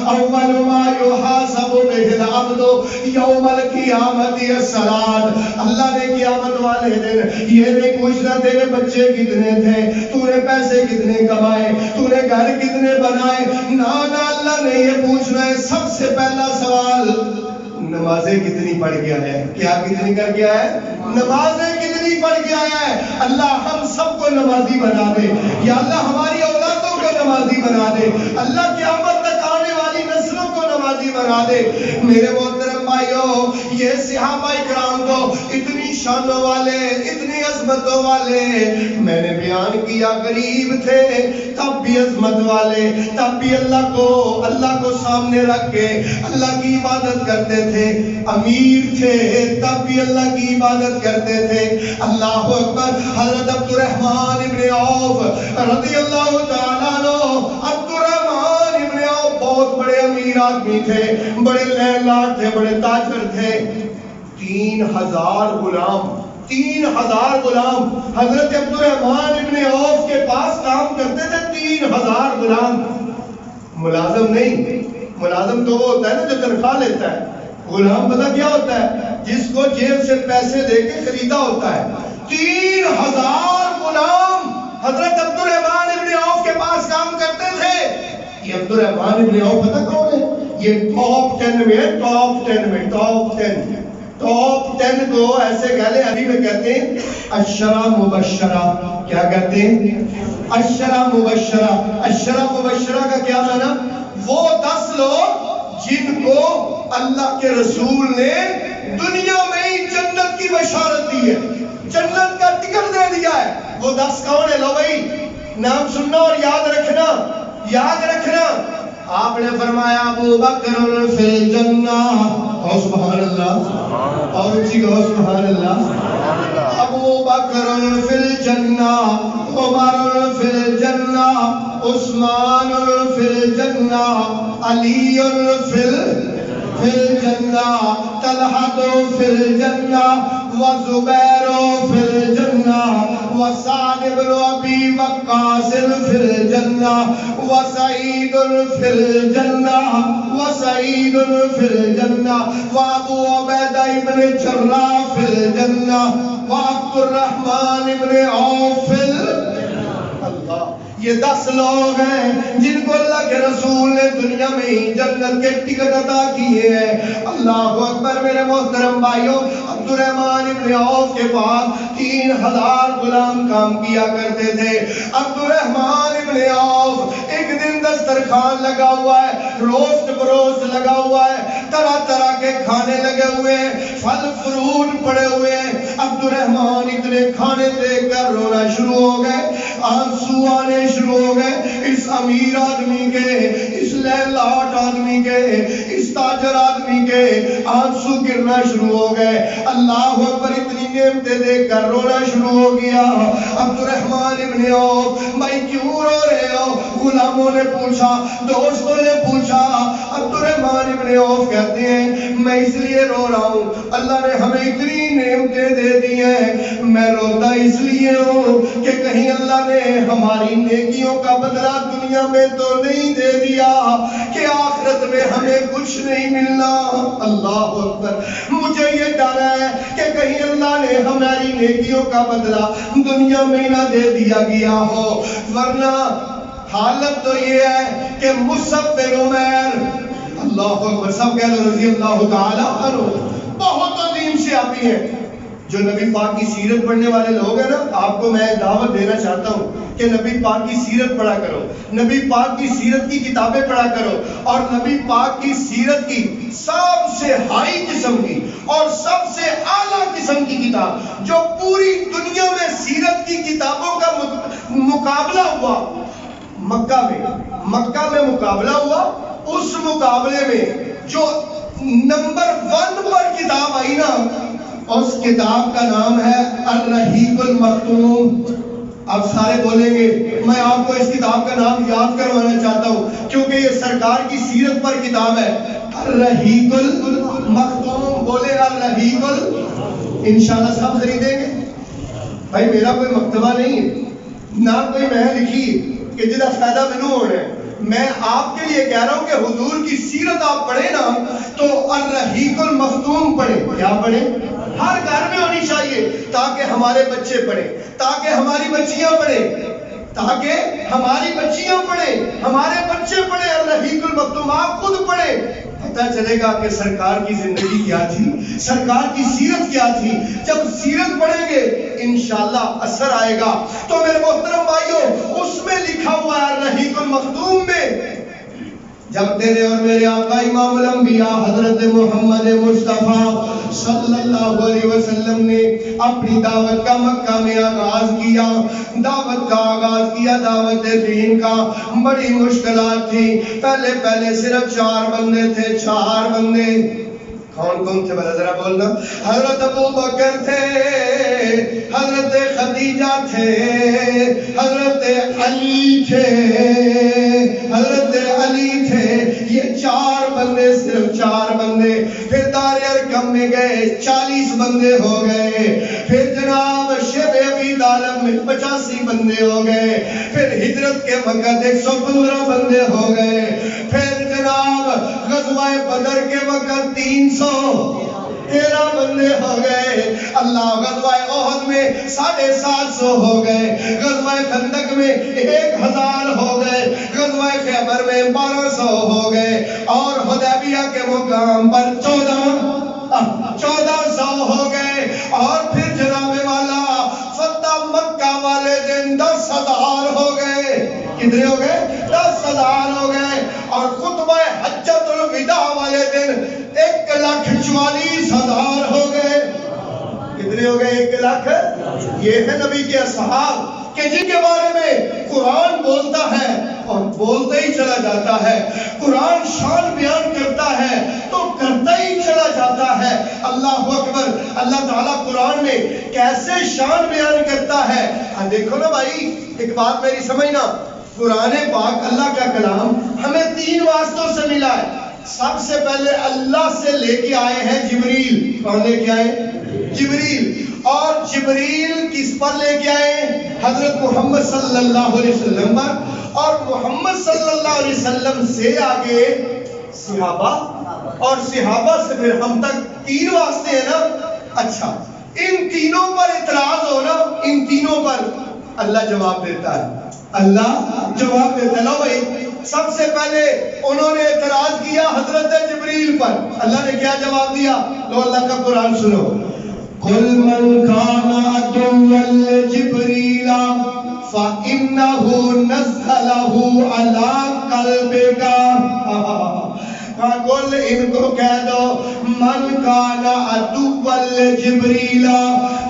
اول ما یحاسب بہ العبد یوم القیامت الصلاۃ، اللہ نے قیامت والے دن یہ نہیں پوچھنا تیرے بچے کتنے تھے، تو نے پیسے کتنے کمائے، تو نے گھر کتنے بنائے، نہ اللہ نے یہ پوچھنا ہے سب سے پہلا سوال نمازیں کتنی پڑھ گیا ہے۔ کیا کتنی کر گیا ہے؟ نمازیں کتنی پڑھ گیا ہے۔ اللہ ہم سب کو نمازی بنا دے، یا اللہ ہماری اولادوں کو نمازی بنا دے، اللہ قیامت تک آنے والی نسلوں کو نمازی بنا دے۔ میرے محترم بھائیوں، یہ صحابہ کرام تو اتنی شانوں والے، اتنی عظمتوں والے، میں نے بیان کیا غریب تھے تب بھی عظمت والے، تب بھی اللہ کو سامنے رکھ کے اللہ کی عبادت کرتے تھے، امیر تھے تب بھی اللہ کی عبادت کرتے تھے۔ اللہ اکبر۔ حضرت عبد الرحمن ابن عوف رضی اللہ تعالیٰ عنہ، عبد الرحمن ابن عوف بہت بڑے امیر آدمی تھے، بڑے لینڈ تھے، بڑے تاجر تھے۔ 3000 غلام حضرت عبد الرحمن ابن عوف کے پاس کام کرتے تھے۔ 3000 غلام، ملازم نہیں، ملازم تو وہ ہوتا ہے نا جو تنخواہ لیتا ہے، غلام پتہ کیا ہوتا ہے؟ جس کو جیب سے پیسے دے کے خریدا ہوتا ہے۔ 3000 غلام حضرت عبد الرحمن ابن عوف کے پاس کام کرتے تھے۔ یہ عبد الرحمن ابن عوف پتہ کون ہے؟ یہ ٹاپ 10 میں ہے، ٹاپ 10 کو ایسے گالے عربی میں کہتے ہیں عشرہ مبشرہ۔ کیا کہتے ہیں؟ عشرہ مبشرہ کا کیا معنی؟ وہ 10 لوگ جن کو اللہ کے رسول نے دنیا میں ہی جنت کی بشارت دی ہے، جنت کا ٹکٹ دے دیا ہے۔ وہ 10 کون ہے؟ لو بھائی نام سننا اور یاد رکھنا۔ آپ نے فرمایا ابو بکر فی الجنہ، اور سبحان اللہ، اور اسی کو سبحان اللہ۔ ابو بکر فی الجنہ، عمر فی الجنہ، عثمان فی الجنہ، علی فی الجنہ، طلحہ فی الجنہ، وزبیر فی الجنہ، وسعد بن ابی وقاص فی الجنہ، وسعید فی الجنہ، وابو عبیدہ بن جراح فی الجنہ، وعبد الرحمن بن عوف فی الجنہ۔ یہ 10 لوگ ہیں جن کو اللہ کے رسول نے دنیا میں ہی جنت کے ٹکٹ عطا کیے ہیں۔ اللہ اکبر۔ میرے محترم بھائیوں، عبد الرحمن ابن عوف کے پاس 3000 غلام کام کیا کرتے تھے۔ عبد الرحمن ابن عوف ایک دن دسترخوان لگا ہوا ہے، روسٹ بروسٹ لگا ہوا ہے، طرح طرح کے کھانے لگے ہوئے ہیں، پھل فروٹ پڑے ہوئے ہیں. عبد الرحمن اتنے کھانے دیکھ کر رونا شروع ہو گئے، آنسو آنے شروع ہو گئے. اس امیر آدمی کے، اس لہلاٹ آدمی کے، اس تاجر آدمی کے آنسو گرنا شروع ہو گئے. اللہ اکبر، اتنی نعمتیں دیکھ کر رونا شروع ہو گیا. عبد الرحمن ابن عوف، بھائی کیوں رو رہے ہو؟ غلاموں نے پوچھا، دوستوں نے پوچھا. عبد الرحمن ابن عوف کہتے ہیں میں اس لیے رو رہا ہوں، اللہ نے ہمیں اتنی نعمتیں دے دی ہیں، میں روتا اس لیے ہوں کہ کہیں اللہ نے ہماری نیکیوں کا بدلہ دنیا میں تو نہیں دے دیا کہ آخرت میں ہمیں کچھ نہیں ملنا. اللہ اکبر، مجھے یہ ڈر ہے کہ کہیں اللہ نے ہماری نیکیوں کا بدلہ دنیا میں نہ دے دیا گیا ہو. ورنہ حالت تو یہ ہے کہ مصعب بن عمیر، اللہ اکبر، سب کہہ لو رضی اللہ تعالیٰ عنہ، بہت عظیم صحابی ہیں. جو نبی پاک کی سیرت پڑھنے والے لوگ ہیں نا، آپ کو میں دعوت دینا چاہتا ہوں کہ نبی پاک کی سیرت پڑھا کرو، نبی پاک کی سیرت کی کتابیں پڑھا کرو. اور نبی پاک کی سیرت کی سب سے ہائی قسم کی اور سب سے اعلیٰ قسم کی کتاب جو پوری دنیا میں سیرت کی کتابوں کا مقابلہ ہوا، مکہ میں مقابلہ ہوا، اس مقابلے میں جو نمبر 1 پر کتاب آئی نا، اس کتاب کا نام ہے الرحیق المختوم. اب سارے بولیں گے، میں آپ کو اس کتاب کا نام یاد کروانا چاہتا ہوں کیونکہ یہ سرکار کی سیرت پر کتاب ہے. الرحیق المختوم، بولے الرحیق انشاءاللہ سب خریدیں گے. بھائی میرا کوئی مکتبہ نہیں ہے، نہ کوئی میں لکھی کہ جدا فائدہ منو ہونا ہے. میں آپ کے لیے کہہ رہا ہوں کہ حضور کی سیرت آپ پڑھیں نا تو الرحیق المختوم پڑھیں. کیا پڑھیں؟ ہر گھر میں ہونی چاہیے تاکہ ہمارے بچے پڑھیں، تاکہ ہماری بچیاں پڑھیں، تاکہ ہماری بچیاں پڑھیں، ہمارے بچے پڑھیں. الرحیق المختوم آپ خود پڑھیں، پتہ چلے گا کہ سرکار کی زندگی کیا تھی، سرکار کی سیرت کیا تھی. جب سیرت پڑھیں گے انشاءاللہ اثر آئے گا. تو میرے محترم بھائیوں، اس میں لکھا ہوا ہے الرحیق المختوم میں، جب تیرے اور میرے آقا امام الانبیاء حضرت محمد مصطفیٰ صلی اللہ علیہ وسلم نے اپنی دعوت کا مکہ میں آغاز کیا، دعوت کا آغاز کیا، دعوت دین کا بڑی مشکلات تھی. پہلے صرف 4 بندے تھے، 4 بندے. کون کون تھے بھلا ذرا بولنا؟ حضرت ابو بکر تھے، حضرت خدیجہ تھے، حضرت علی تھے، حضرت علی تھے. یہ 4 بندے، صرف 4 بندے. پھر دار ارقم میں گئے، 40 بندے ہو گئے. پھر جناب شیب ابی طالب میں 85 بندے ہو گئے. پھر ہجرت کے وقت 115 بندے ہو گئے. پھر جناب غزوہ بدر کے وقت 313 بندے ہو گئے. اللہ، غزوہ احد میں 750 ہو گئے، غزوہ خندق میں 1000 ہو گئے، غزوہ خیبر میں 1200 ہو گئے، اور حدیبیہ کے مقام پر 1400 ہو گئے. اور پھر جناب والا فتح مکہ والے دن 10,000 ہو گئے. کتنے ہو گئے؟ 10,000 ہو گئے. اور خطبہ حجۃ الوداع والے دن 1,44,000 ہو گئے. کتنے ہو گئے؟ 1 لاکھ. یہ ہے نبی کے اصحاب کہ جن کے بارے میں قرآن بولتا ہے اور بولتا ہی چلا جاتا ہے. قرآن شان بیان کرتا ہے تو کرتا ہی چلا جاتا ہے. اللہ اکبر. اللہ تعالیٰ قرآن میں کیسے شان بیان کرتا ہے. دیکھو نا بھائی، ایک بات میری سمجھنا، قرآن پاک اللہ کا کلام ہمیں 3 واسطوں سے ملا ہے. سب سے پہلے اللہ سے لے کے آئے ہیں جبریل. کون لے کے آئے؟ جبریل. اور جبریل کس پر لے کے آئے؟ حضرت محمد صلی اللہ علیہ وسلم پر. اور محمد صلی اللہ علیہ وسلم سے آگے صحابہ، اور صحابہ سے پھر ہم تک. 3 واسطے ہیں نا. اچھا، ان تینوں پر اعتراض ہو نا، ان تینوں پر اللہ جواب دیتا ہے. اللہ جواب دیتا ہے. لو بھائی، سب سے پہلے انہوں نے اعتراض کیا حضرت جبریل پر. اللہ نے کیا جواب دیا؟ لو اللہ کا قرآن سنو. قُلْ مَنْ كَانَ عَدُوًّا لِجِبْرِيلَ فَإِنَّهُ نَزَّلَهُ عَلَىٰ قَلْبِكَ. فقل ان کو کہہ دو من کان عدوا لجبریل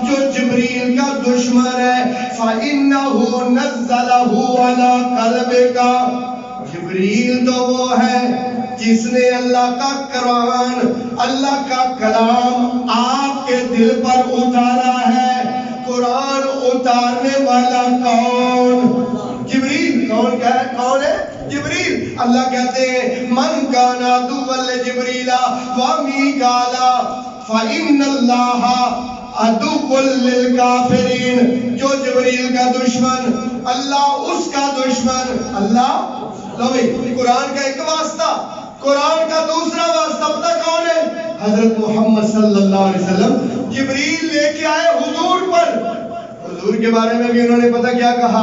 جو جبریل کا دشمن ہے فإنه نزله على قلبك جبریل تو وہ ہے جس نے اللہ کا قرآن اللہ کا کلام آپ کے دل پر اتارا ہے قرآن اتارنے والا کون جبریل کون ہے جبریل اللہ کہتے ہیں من کان عدوا لجبریل ومیکال فإن اللہ عدو للکافرین جو جبریل کا دشمن اللہ اس کا دشمن اللہ لو بھئی قرآن کا ایک واسطہ قرآن کا دوسرا واسطہ پتہ کون ہے حضرت محمد صلی اللہ علیہ وسلم جبریل لے کے آئے حضور پر حضور کے بارے میں بھی انہوں نے پتہ کیا کہا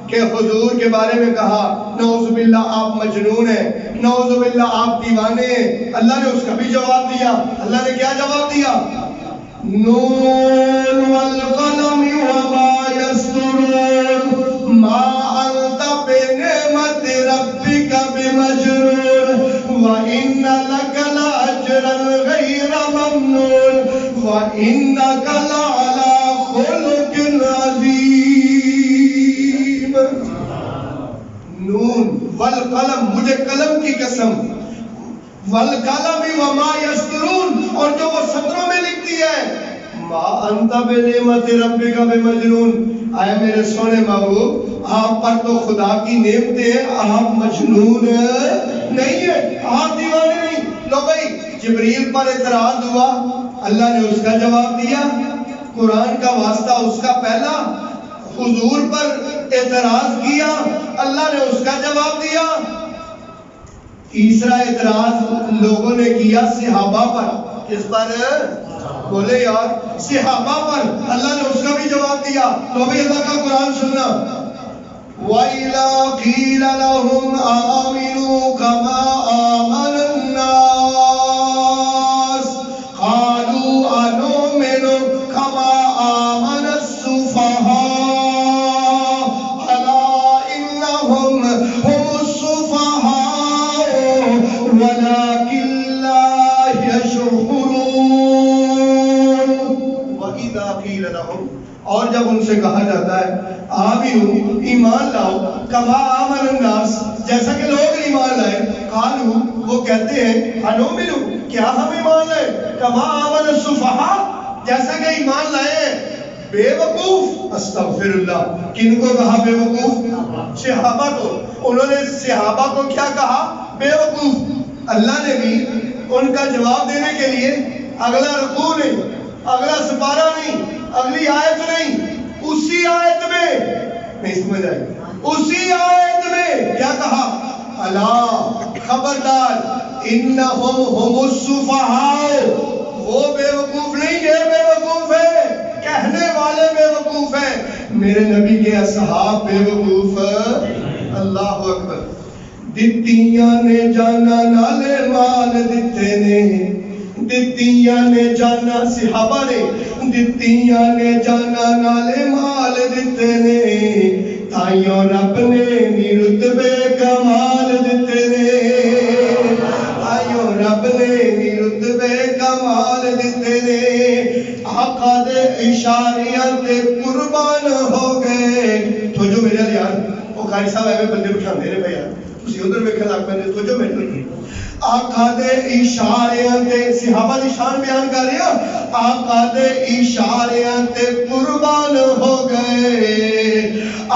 کہ حضور کے بارے میں کہا نعوذ باللہ آپ مجنون ہیں نعوذ باللہ آپ دیوانے ہیں اللہ نے اس کا بھی جواب دیا اللہ نے کیا جواب دیا نون والقلم وما يسطرون ما انت بنعمت ربك بمجنون وان لك لاجرا غير ممنون وانك لعلى خلق عظيم نون والقلم مجھے قلم کی قسم والقلم وما یسطرون اور جو وہ سطروں میں لکھتی ہے ما انت بنعمت ربک بمجنون اے میرے سونے محبوب آپ پر تو خدا کی نعمتیں ہیں آپ مجنون نہیں ہیں آپ دیوانے نہیں لو بھائی جبریل پر اعتراض ہوا اللہ نے اس کا جواب دیا قرآن کا واسطہ اس کا پہلا حضور پر اعتراض کیا اللہ نے اس کا جواب دیا تیسرا اعتراض لوگوں نے کیا صحابہ پر کس پر بولے یار صحابہ پر اللہ نے اس کا بھی جواب دیا تو بھی اللہ کا قرآن سننا وَإِذَا قِيلَ لَهُمْ آمِنُوا كَمَا آمَنَ النَّاسُ قَالُوا أَنُؤْمِنُ كَمَا آمَنَ السُّفَهَاءُ أَلَا إِنَّهُمْ هُمُ السُّفَهَاءُ وَلَكِنْ لَا يَشْعُرُونَ وَإِذَا قِيلَ لَهُمْ اور جب ان سے کہا جاتا ہے آمینو ایمان لاؤ کما آمن الناس جیسا کہ لوگ ایمان لائے قالو وہ کہتے ہیں انؤمنو کیا ہم ایمان لائے کما آمن السفہاء جیسا کہ ایمان لائے بے وقوف استغفر اللہ کن کو کہا بے وقوف صحابہ کو انہوں نے صحابہ کو کیا کہا بے وقوف اللہ نے بھی ان کا جواب دینے کے لیے اگلا رکوع نہیں اگلا سپارہ نہیں اگلی آیت نہیں اسی آیت میں نہیں سمجھ آئی اسی آیت میں کیا کہا اللہ خبردار انہم ہم السفہاء وہ بے وقوف نہیں یہ بے وقوف ہے کہنے والے بے وقوف ہیں میرے نبی کے اصحاب بے وقوف اللہ اکبر دتیاں نے جانا نالے مال دیتے نے دتیاں نے جانا صحابہ نے دتیاں نے جانا نالے مال دیتے نے تائیوں رب نے نی رتبے کمال دیتے نے تائیوں رب نے نی رتبے کمال دیتے نے آقا دے اشاریاں تے قربان ہو گئے تو جو میرے یار وہ قاری صاحب ایویں بندے بٹھان دے رہے بھائی یار تسی ادھر ویکھن لگ پے تو جو میرے آقا دے اشاریاں تے صحابہ دی شان بیان کر رہے ہیں آقا دے اشاریاں تے قربان ہو گئے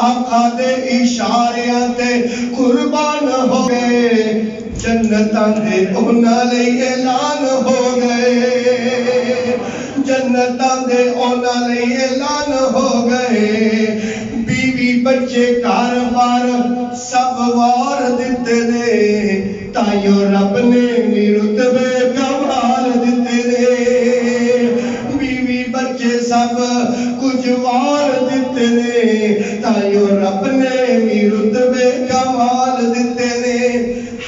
آقا دے اشاریاں تے قربان ہو گئے جنتاں دے انہاں لئی اعلان ہو گئے جنتاں دے انہاں لئی اعلان ہو گئے بیوی بچے گھر بار سب وار دیتے نے تائیوں رب نے رتبے کمال دیتے نے بیوی بچے سب کچھ وار دیتے نے تائیوں رب نے رتبے کمال دیتے نے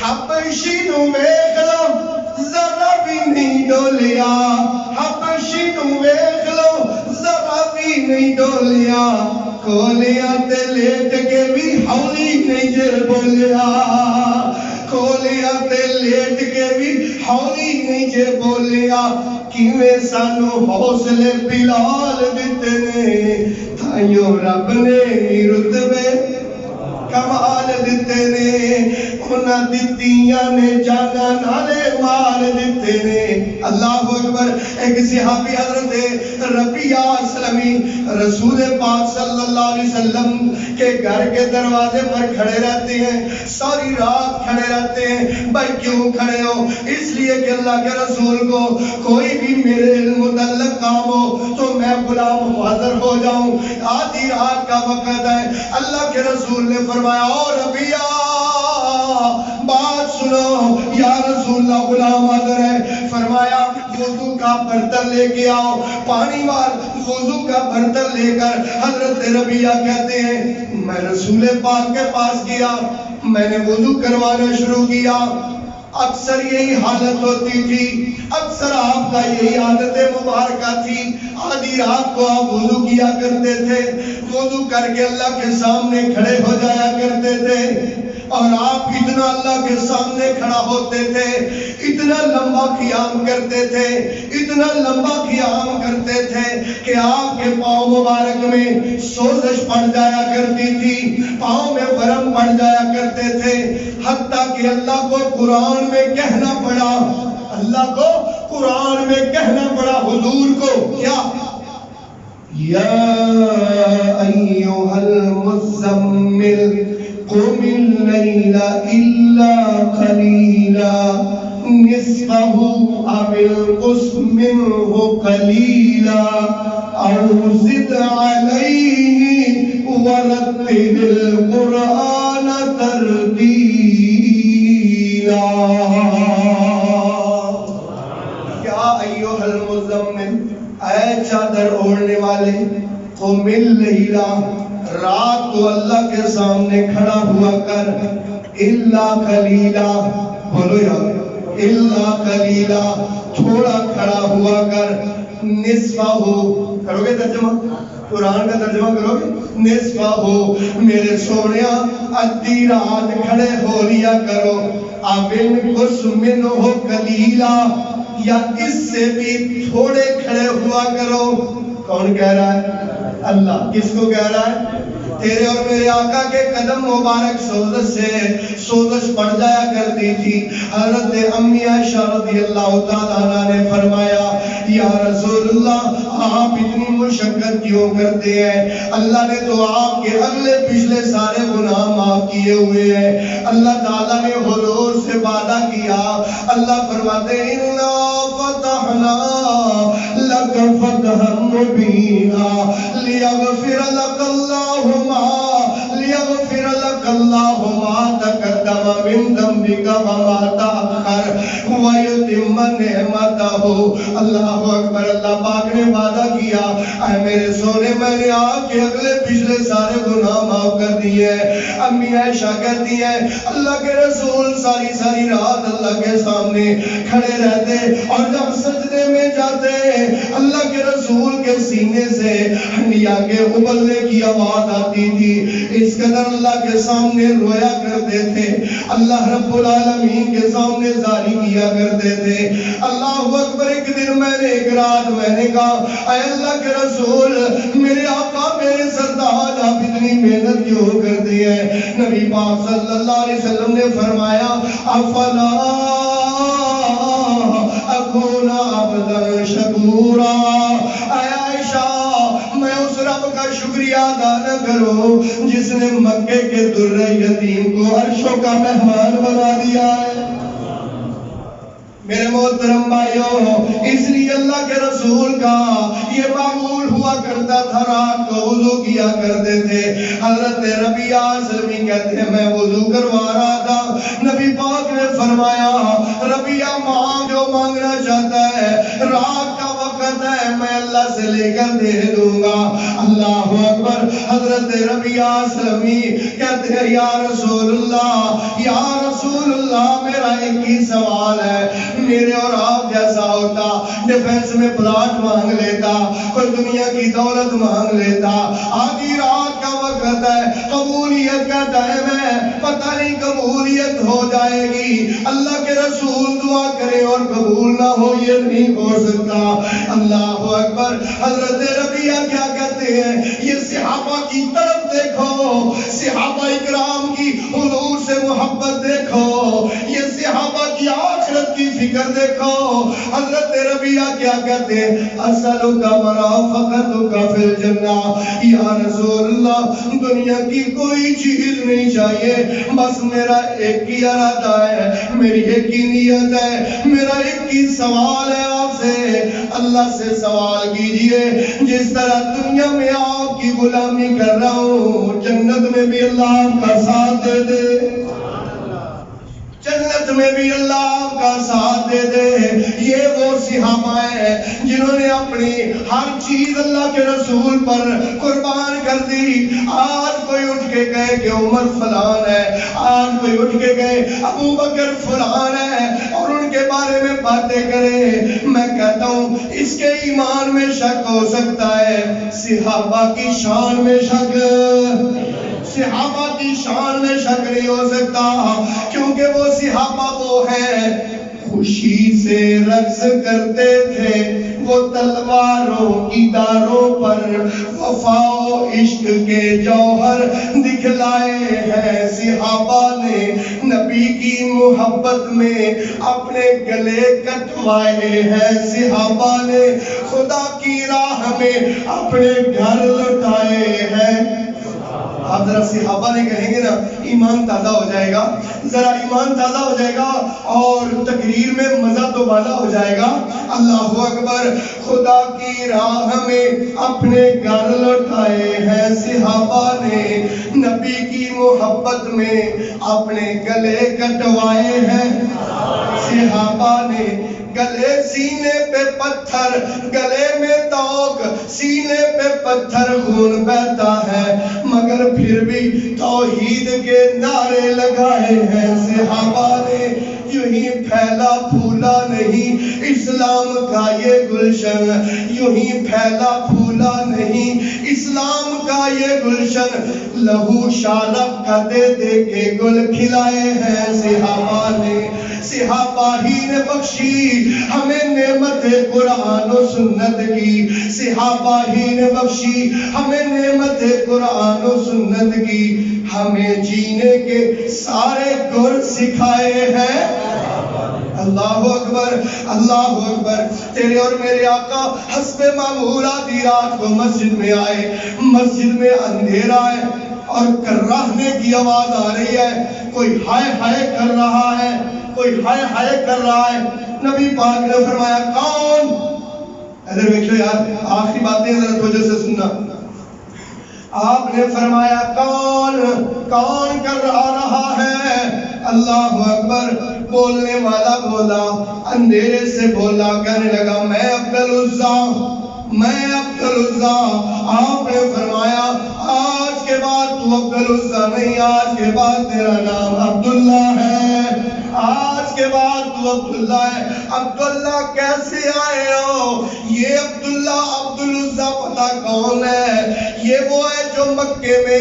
حبشی نو ویکھ لو ذرا بھی نہیں ڈولیا حبشی نو ویکھ لو ذرا بھی نہیں ڈولیا کولیاں تے لیٹ کے بھی ہولی نہیں جے بولیا کھولیا تے لیٹ کے بھی ہولی نہیں جے بولیا کیویں سانو حوصلے بلال دیتے نے تھائیوں رب نے رتبے کمال دیتے نے انہاں دتیاں نے جانا نالے مال دیتے نے اللہ اکبر ایک صحابی حضرت ربیعہ اسلمی رسول پاک صلی اللہ علیہ وسلم کے گھر کے دروازے پر کھڑے رہتے ہیں ساری رات کھڑے رہتے ہیں بھائی کیوں کھڑے ہو اس لیے کہ اللہ کے رسول کو کوئی بھی میرے علم متعلق کام ہو تو میں غلام حاضر ہو جاؤں آدھی رات کا وقت ہے اللہ کے رسول نے فرمایا اور ربیعہ بات سنو یا رسول اللہ غلام حاضر ہے فرمایا وضو کا برتن لے کے آؤ پانی وال وضو کا برتن لے کر حضرت ربیعہ کہتے ہیں میں رسول پاک کے پاس گیا میں نے وضو کروانا شروع کیا اکثر یہی حالت ہوتی تھی اکثر آپ کا یہی عادت مبارکہ تھی آدھی رات کو آپ وضو کیا کرتے تھے وضو کر کے اللہ کے سامنے کھڑے ہو جایا کرتے تھے اور آپ اتنا اللہ کے سامنے کھڑا ہوتے تھے اتنا لمبا قیام کرتے تھے اتنا لمبا قیام کرتے تھے کہ آپ کے پاؤں مبارک میں سوزش پڑ جایا کرتی تھی پاؤں میں ورم پڑ جایا کرتے تھے حتیٰ کہ اللہ کو قرآن میں کہنا پڑا اللہ کو قرآن میں کہنا پڑا حضور کو کیا یا ایھا المزمل قم اللیل الا قلیلا نصفه او انقص منه قلیلا او زد علیہ ورتل القرآن ترتیلا یا ایھا المزمل اے چادر اوڑھنے والے قم اللیل رات کو اللہ کے سامنے کھڑا ہوا کر الا قلیلا بولو یا الا قلیلا تھوڑا کھڑا ہوا کر نصفہ کرو گے ترجمہ قرآن کا ترجمہ کرو گے نصفہ میرے سونیا ادھی رات کھڑے ہو لیا کرو ابن قس منہ قلیلا یا اس سے بھی تھوڑے کھڑے ہوا کرو کون کہہ رہا ہے اللہ کس کو کہہ رہا ہے تیرے اور میرے آقا کے قدم مبارک سوزش پڑ جایا کرتی تھی حضرت امی عائشہ رضی اللہ تعالیٰ عنہ نے فرمایا یا رسول اللہ آپ اتنی مشقت کیوں کرتے ہیں اللہ نے تو آپ کے اگلے پچھلے سارے گناہ معاف کیے ہوئے ہیں اللہ تعالیٰ نے حضور سے وعدہ کیا اللہ فرماتے ہیں اِنَّا فَتَحْنَا لَكَ فَتْحًا مُبِينًا لِيَغْفِرَ لَكَ اللَّهُ لِيَغْفِرَ لَكَ اللَّهُ مَا تَقَدَّمَ مِن ذَنبِكَ وَمَا تَأَخَّرَ وَيُتِمَّ نِعْمَتَهُ اللہ اکبر اللہ پاک نے وعدہ کیا اے میرے سونے میں نے آپ کے اگلے پچھلے سارے گناہ معاف کر دیے امی عائشہ کہتی ہے اللہ کے رسول ساری رات اللہ کے سامنے کھڑے رہتے اور جب سجدے میں جاتے اللہ کے رسول کے سینے سے ہنڈیا کے ابلنے کی آواز آتی تھی اس قدر اللہ کے سامنے رویا کرتے تھے اللہ رب العالمین کے سامنے زاری کیا کرتے تھے اللہ اکبر ایک دن میں نے ایک رات میں نے کہا اے اللہ کے رسول میرے آقا میرے سرتاج آپ اتنی محنت کیوں کرتے ہیں نبی پاک صلی اللہ علیہ وسلم نے فرمایا افلا اکون عبدا شکورا اے عائشہ میں اس رب کا شکریہ ادا نہ کروں جس نے مکے کے در یتیم کو عرشوں کا مہمان بنا دیا ہے میرے محترم بھائیوں اس لیے اللہ کے رسول کا یہ معمول ہوا کرتا تھا رات کو وضو کیا کرتے تھے حضرت ربیعہ اسلمی کہتے ہیں میں وضو کروا رہا تھا نبی پاک نے فرمایا ربیعہ ماں جو مانگنا چاہتا ہے رات کا وقت ہے میں اللہ سے لے کر دے دوں گا اللہ اکبر حضرت ربیعہ اسلمی کہتے ہیں یا رسول اللہ میرا ایک ہی سوال ہے میرے اور آپ جیسا ہوتا ڈیفینس میں پلاٹ مانگ لیتا، کوئی دنیا کی دولت مانگ لیتا، آدھی رات کا وقت ہے، قبولیت کا ٹائم ہے، پتہ نہیں قبولیت ہو جائے گی، اللہ کے رسول دعا کرے اور قبول نہ ہو، یہ نہیں ہو سکتا۔ اللہ اکبر۔ حضرت ربیہ کیا کہتے ہیں؟ یہ صحابہ کی طرف دیکھو، صحابہ اکرام کی حضور سے محبت دیکھو، یہ صحابہ کی آخرت کی فکر دیکھو۔ حضرت ربیہ کیا کہتے ہیں؟ اسألک مرافقتک فی الجنہ، یا رسول اللہ دنیا کی کوئی چیز نہیں چاہیے، بس میرا ایک ہی ارادہ ہے، میری ایک ہی نیت ہے، میرا ایک ہی سوال ہے آپ سے۔ اللہ سے سوال کیجئے، جس طرح دنیا میں آپ کی غلامی کر رہا ہوں، جنت میں بھی اللہ آپ کا ساتھ دے دے، جنت میں بھی اللہ آپ کا ساتھ دے دے۔ یہ وہ صحابہ ہیں جنہوں نے اپنی ہر چیز اللہ کے رسول پر قربان کر دی۔ آج کوئی اٹھ کے کہے کہ عمر فلان ہے، آج کوئی اٹھ کے کہے ابو بکر فلان ہے اور ان کے بارے میں باتیں کرے، میں کہتا ہوں اس کے ایمان میں شک ہو سکتا ہے، صحابہ کی شان میں شک، صحابہ کی شان میں شک نہیں ہو سکتا، کیونکہ وہ صحابہ وہ ہیں خوشی سے رقص کرتے تھے، وہ تلواروں کی داروں پر وفا و عشق کے جوہر دکھلائے ہیں۔ صحابہ نے نبی کی محبت میں اپنے گلے کٹوائے ہیں، صحابہ نے خدا کی راہ میں اپنے گھر لٹائے ہیں۔ آپ ذرا صحابہ نے کہیں گے نا، ایمان تازہ ہو جائے گا، ذرا ایمان تازہ ہو جائے گا اور تقریر میں مزہ تو بالا ہو جائے گا۔ اللہ اکبر۔ خدا کی راہ میں اپنے گھر لوٹائے ہیں، صحابہ نے نبی کی محبت میں اپنے گلے کٹوائے ہیں، صحابہ نے گلے سینے پہ پتھر، گلے میں توق، سینے پہ پتھر، خون بہتا ہے مگر پھر بھی توحید کے نعرے لگائے ہیں۔ صحابہ نے یوں ہی پھیلا پھولا نہیں اسلام کا یہ گلشن، یوں ہی پھیلا پھولا نہیں اسلام کا یہ گلشن، لہو شارب کا دے دے کے گل کھلائے ہیں صحابہ نے۔ صحابہ ہی نے بخشی ہمیں نعمت قرآن و سنت کی، صحابہ ہی نے بخشی ہمیں نعمت قرآن و سنت کی، ہمیں جینے کے سارے گر سکھائے ہیں۔ اللہ اکبر، اللہ اکبر۔ تیرے اور میرے آقا حسب معمول آدھی رات کو مسجد میں آئے، مسجد میں اندھیرا ہے اور کراہنے کی آواز آ رہی ہے، کوئی ہائے ہائے کر رہا ہے، کوئی ہائے ہائے کر رہا ہے۔ نبی پاک نے فرمایا کون؟ ادھر دیکھو یار، آخری باتیں ذرا توجہ سے سننا۔ آپ نے فرمایا کون کون کر رہا ہے؟ اللہ اکبر۔ بولنے والا بولا، اندھیرے سے بولا، کہنے لگا میں عبد العزیٰ، میں عبد العزیٰ۔ آپ نے فرمایا آج کے بعد تو عبد العزیٰ نہیں، آج کے بعد تیرا نام عبداللہ ہے، آج کے بعد تو عبداللہ ہے۔ عبداللہ کیسے آئے ہو؟ یہ عبداللہ عبد العزیٰ پتہ کون ہے؟ یہ وہ ہے جو مکے میں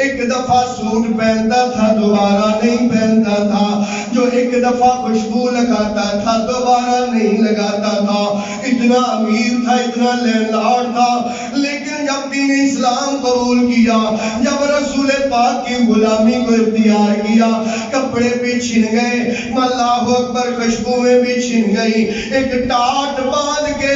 ایک دفعہ سوٹ پہنتا تھا دوبارہ نہیں پہنتا تھا، جو ایک دفعہ خوشبو لگاتا تھا دوبارہ نہیں لگاتا تھا، اتنا امیر تھا، اتنا لینڈ لارڈ تھا، لیکن جب دین اسلام قبول کیا، جب رسول پاک کی غلامی کو اختیار کیا، کپڑے بھی چھن گئے، اللہ اکبر، خوشبوئیں بھی چھن گئی، ایک ٹاٹ باندھ کے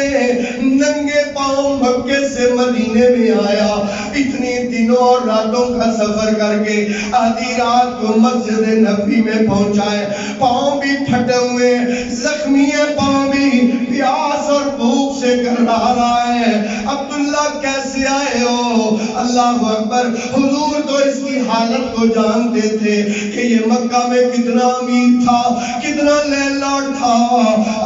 ننگے پاؤں مکے سے مدینے میں آیا، اتنی دنوں اور راتوں کا سفر کر کے آدھی رات کو مسجد نبی میں پہنچائے، پاؤں بھی پھٹے ہوئے، زخمی پاؤں بھی، پیاس اور بھوک سے سے کرا ہے عبداللہ کیسے آئے ہو؟ اللہ اکبر، حضور تو اس کی حالت کو جانتے تھے کہ یہ مکہ میں کتنا امیر تھا، کتنا لینڈ تھا۔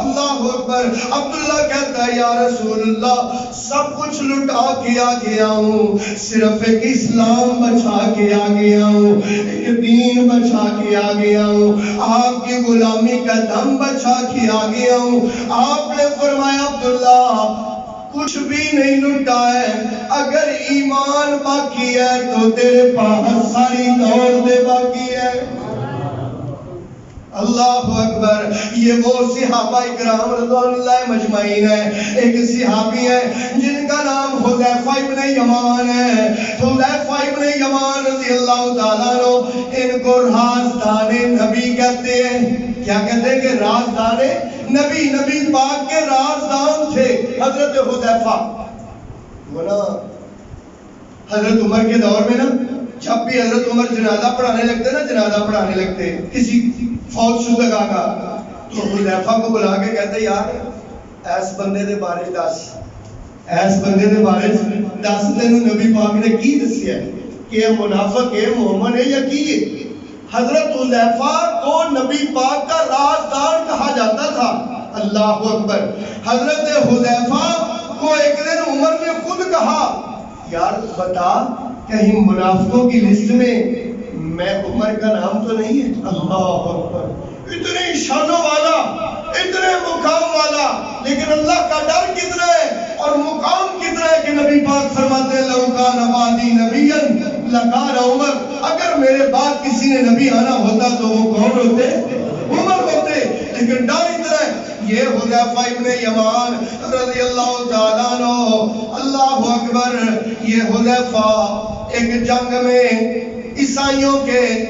اللہ اکبر، عبداللہ کہتا ہے یا رسول اللہ سب کچھ لٹا کے آ گیا ہوں، صرف ایک اسلام بچا کے آ گیا ہوں، ایک دین بچا کے آ گیا ہوں، آپ کی غلامی کا دم بچا کے آ گیا ہوں۔ آپ نے فرمایا عبداللہ کچھ بھی نہیں لٹا ہے، اگر ایمان باقی ہے تو تیرے پاس ساری دولت باقی ہے۔ اللہ اکبر، یہ وہ صحابہ اکرام رضوان اللہ مجمعین ہے۔ ایک صحابی ہے جن کا نام حذیفہ ابن یمان ہے۔ حذیفہ ابن یمان رضی اللہ تعالیٰ عنہ، ان کو رازدان نبی کہتے ہیں۔ کیا کہتے ہیں؟ کہ رازدان نبی، نبی پاک کے رازدان تھے حضرت حذیفہ۔ وہ نا حضرت عمر کے دور میں نا جب بھی حضرت عمر جنازہ پڑھانے لگتے نا، جنازہ پڑھانے لگتے کسی فوت شدہ کا، تو حذیفہ کو بلا کے کہتے یار ایس بندے دے بارے دس، ایس بندے دے بارے دس، تینوں نبی پاک نے کی دسیا کہ یہ منافق ہے، مومن ہے یا کی ہے؟ حضرت حذیفہ کو نبی پاک کا رازدار کہا جاتا تھا۔ اللہ اکبر، حضرت حذیفہ کو ایک دن عمر نے خود کہا یار بتا کہیں منافقوں کی لسٹ میں عمر کا نام تو نہیں ہے؟ اللہ اکبر، اتنے شانوں والا، اتنے مقام والا، لیکن اللہ کا ڈر کتنا ہے اور مقام کتنا ہے کہ نبی پاک فرماتے ہیں لو کان بعدی نبیا لکان عمر، اگر میرے بعد کسی نے نبی آنا ہوتا تو وہ کون ہوتے؟ عمر ہوتے۔ لیکن ڈر اتنا ہے۔ یہ حذیفہ ابن یمان رضی اللہ تعالیٰ عنہ، اللہ اکبر، یہ حذیفہ ایک جنگ میں عیسائیوں کے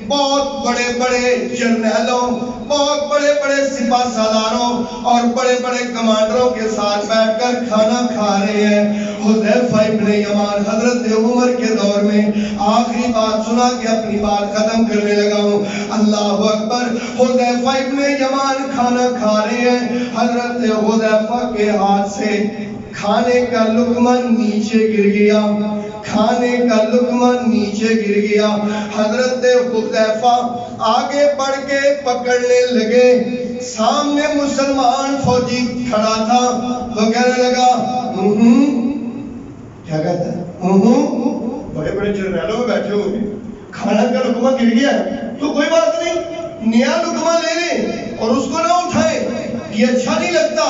بہت بڑے بڑے جرنیلوں، بہت بڑے بڑے سپاہ سالاروں اور بڑے بڑے کمانڈروں کے ساتھ بیٹھ کر کھانا کھا رہے ہیں۔ حذیفہ ابن یمان حضرت عمر کے دور میں آخری بات سنا کے اپنی بات ختم کرنے لگا ہوں۔ اللہ اکبر، حذیفہ ابن یمان کھانا کھا رہے ہیں، حضرت حذیفہ کے ہاتھ سے کھانے کا لقمہ نیچے گر گیا، کھانے کا لقمہ نیچے گر گیا۔ حضرت حذیفہ آگے بڑھ کے پکڑنے لگے، سامنے مسلمان فوجی کھڑا تھا، وہ کہنے لگا کیا کہتا ہے؟ بڑے بڑے جرنیلوں میں بیٹھے ہوئے، کھانا کا لقمہ گر گیا تو کوئی بات نہیں، نیا لقمہ لے لیں اور اس کو نہ اٹھائیں، یہ اچھا نہیں لگتا،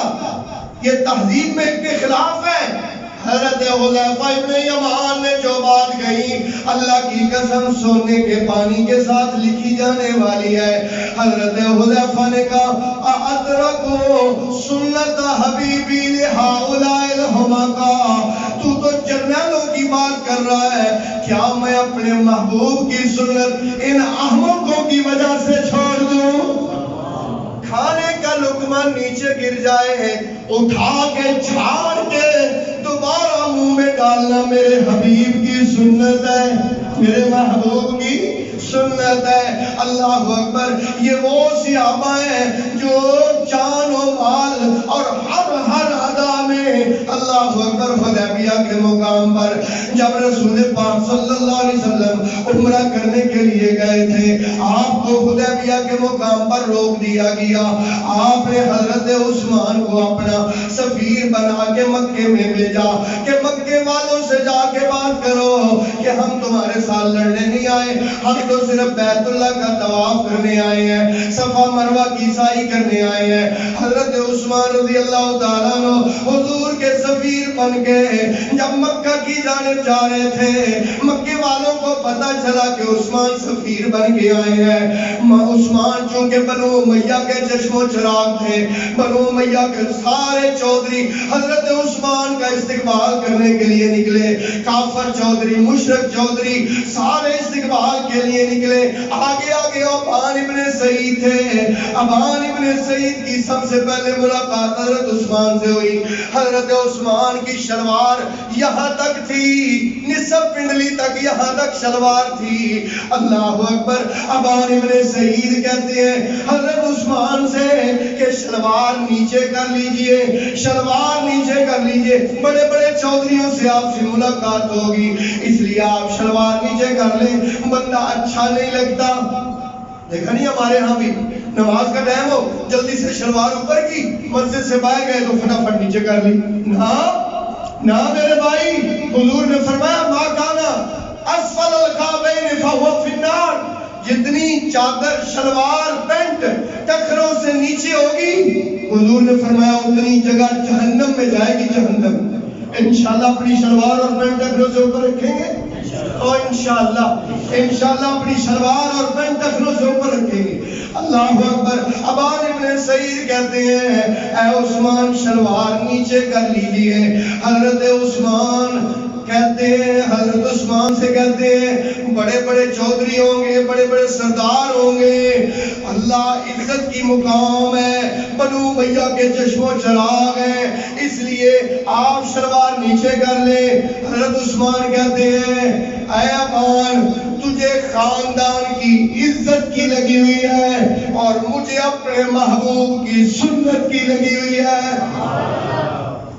یہ تہذیب میں کے خلاف ہے۔ حضرت حذیفہ ابن یمان نے جو بات کہی اللہ کی قسم سونے کے پانی کے ساتھ لکھی جانے والی ہے۔ حضرت حذیفہ نے کہا اَأَدْرَكُوا سُنَّتَ حَبِيبِي لِهَؤُلَاءِ الْحُمَقَاءِ، تو جرنیلوں کی بات کر رہا ہے، کیا میں اپنے محبوب کی سنت ان احمقوں کی وجہ سے چھوڑ دوں؟ کھانے کا لقمہ نیچے گر جائے، اٹھا کے جھاڑ کے دوبارہ منہ میں ڈالنا میرے حبیب کی سنت ہے، میرے محبوب کی سنت ہے۔ اللہ اکبر، یہ وہ صحابہ ہیں جو جان و مال اور ہر ادا میں اللہ اکبر حدیبیہ کے مقام پر جب رسول پاک صلی اللہ علیہ وسلم عمرہ کرنے کے لیے گئے تھے، آپ کو حدیبیہ کے مقام پر روک دیا گیا۔ آپ نے حضرت عثمان کو اپنا سفیر بنا کے مکے میں بھیجا کہ مکے والوں سے جا کے بات کرو کہ ہم تمہارے ساتھ لڑنے نہیں آئے، ہم تو صرف بیت اللہ کا طواف کرنے آئے ہیں، صفا مروہ کی سعی کرنے آئے ہیں۔ حضرت عثمان رضی اللہ تعالیٰ عنہ حضور کے سفیر بن کے جب مکہ کی جانب جا رہے تھے، مکے والوں کو پتہ چلا کہ عثمان سفیر بن کے آئے ہیں۔ عثمان چونکہ بنو امیہ کے چشم و چراغ تھے، بنو امیہ کے سارے چودھری حضرت عثمان کا استقبال کرنے کے لیے نکلے، کافر چودھری، مشرک چودھری سارے استقبال کے لیے نکلے۔ آگے آگے ابان ابن سعید تھے، ابان ابن سعید کی سب سے پہلے ملاقات حضرت عثمان سے ہوئی۔ حضرت عثمان کی شلوار یہاں تک تھی، نصف پنڈلی تک یہاں تک شلوار تھی. اللہ اکبر. ابان ابن سعید کہتے ہیں حضرت عثمان سے کہ شلوار نیچے کر لیجئے، شلوار نیچے کر لیجئے، بڑے بڑے چودھریوں سے آپ سے ملاقات ہوگی، اس لیے آپ شلوار نیچے کر لیں، بندہ اچھا نہیں لگتا. دیکھا نہیں ہمارے ہاں بھی نماز کا ٹائم ہو جلدی سے شلوار اوپر کی، مسجد سے باہر گئے تو فٹافٹ نیچے کر لی. نہ میرے بھائی، حضور نے فرمایا ما کانا اسفل الکعبین فہو فی النار. جتنی چادر شلوار پینٹ ٹخروں سے نیچے ہوگی، حضور نے فرمایا اتنی جگہ جہنم میں جائے گی، جہنم. انشاءاللہ اپنی شلوار اور پینٹ ٹخروں سے اوپر رکھیں گے، اور انشاءاللہ اپنی شلوار اور پینٹ ٹخروں سے اوپر رکھیں گے. اللہ اکبر. ابان ابن سعید کہتے ہیں اے عثمان شلوار نیچے کر لیجئے. حضرت عثمان کہتے ہیں، حضرت عثمان سے کہتے ہیں بڑے بڑے چودھری ہوں گے، بڑے بڑے سردار ہوں گے، اللہ عزت کی مقام ہے، بنو امیہ کے چشم و چراغ ہیں، اس لیے آپ شلوار نیچے کر لیں. حضرت عثمان کہتے ہیں اے ابان تجھے خاندان کی عزت کی لگی ہوئی ہے اور مجھے اپنے محبوب کی سنت کی لگی ہوئی ہے.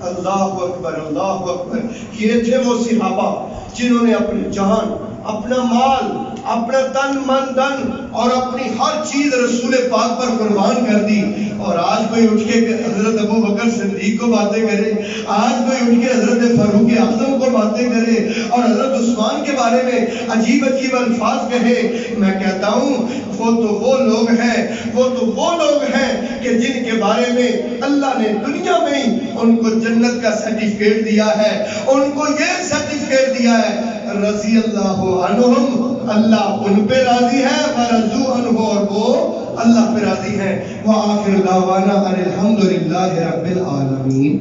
اللہ اکبر، اللہ اکبر. یہ تھے وہ صحابہ جنہوں نے اپنی جان، اپنا مال، اپنا تن من دن اور اپنی ہر چیز رسول پاک پر قربان کر دی. اور آج کوئی اٹھ کے حضرت ابو بکر صدیق کو باتیں کرے، آج کوئی اٹھ کے حضرت فاروق اعظم کو باتیں کرے اور حضرت عثمان کے بارے میں عجیب عجیب الفاظ کہے. میں کہتا ہوں وہ تو وہ لوگ ہیں کہ جن کے بارے میں اللہ نے دنیا میں ہی ان کو جنت کا سرٹیفکیٹ دیا ہے، ان کو یہ سرٹیفکیٹ دیا ہے رضی اللہ عنہم، اللہ ان پہ راضی ہے، ورضوا عنہ اور وہ اللہ پہ راضی ہے. وآخر دعوانا ان الحمدللہ رب العالمین.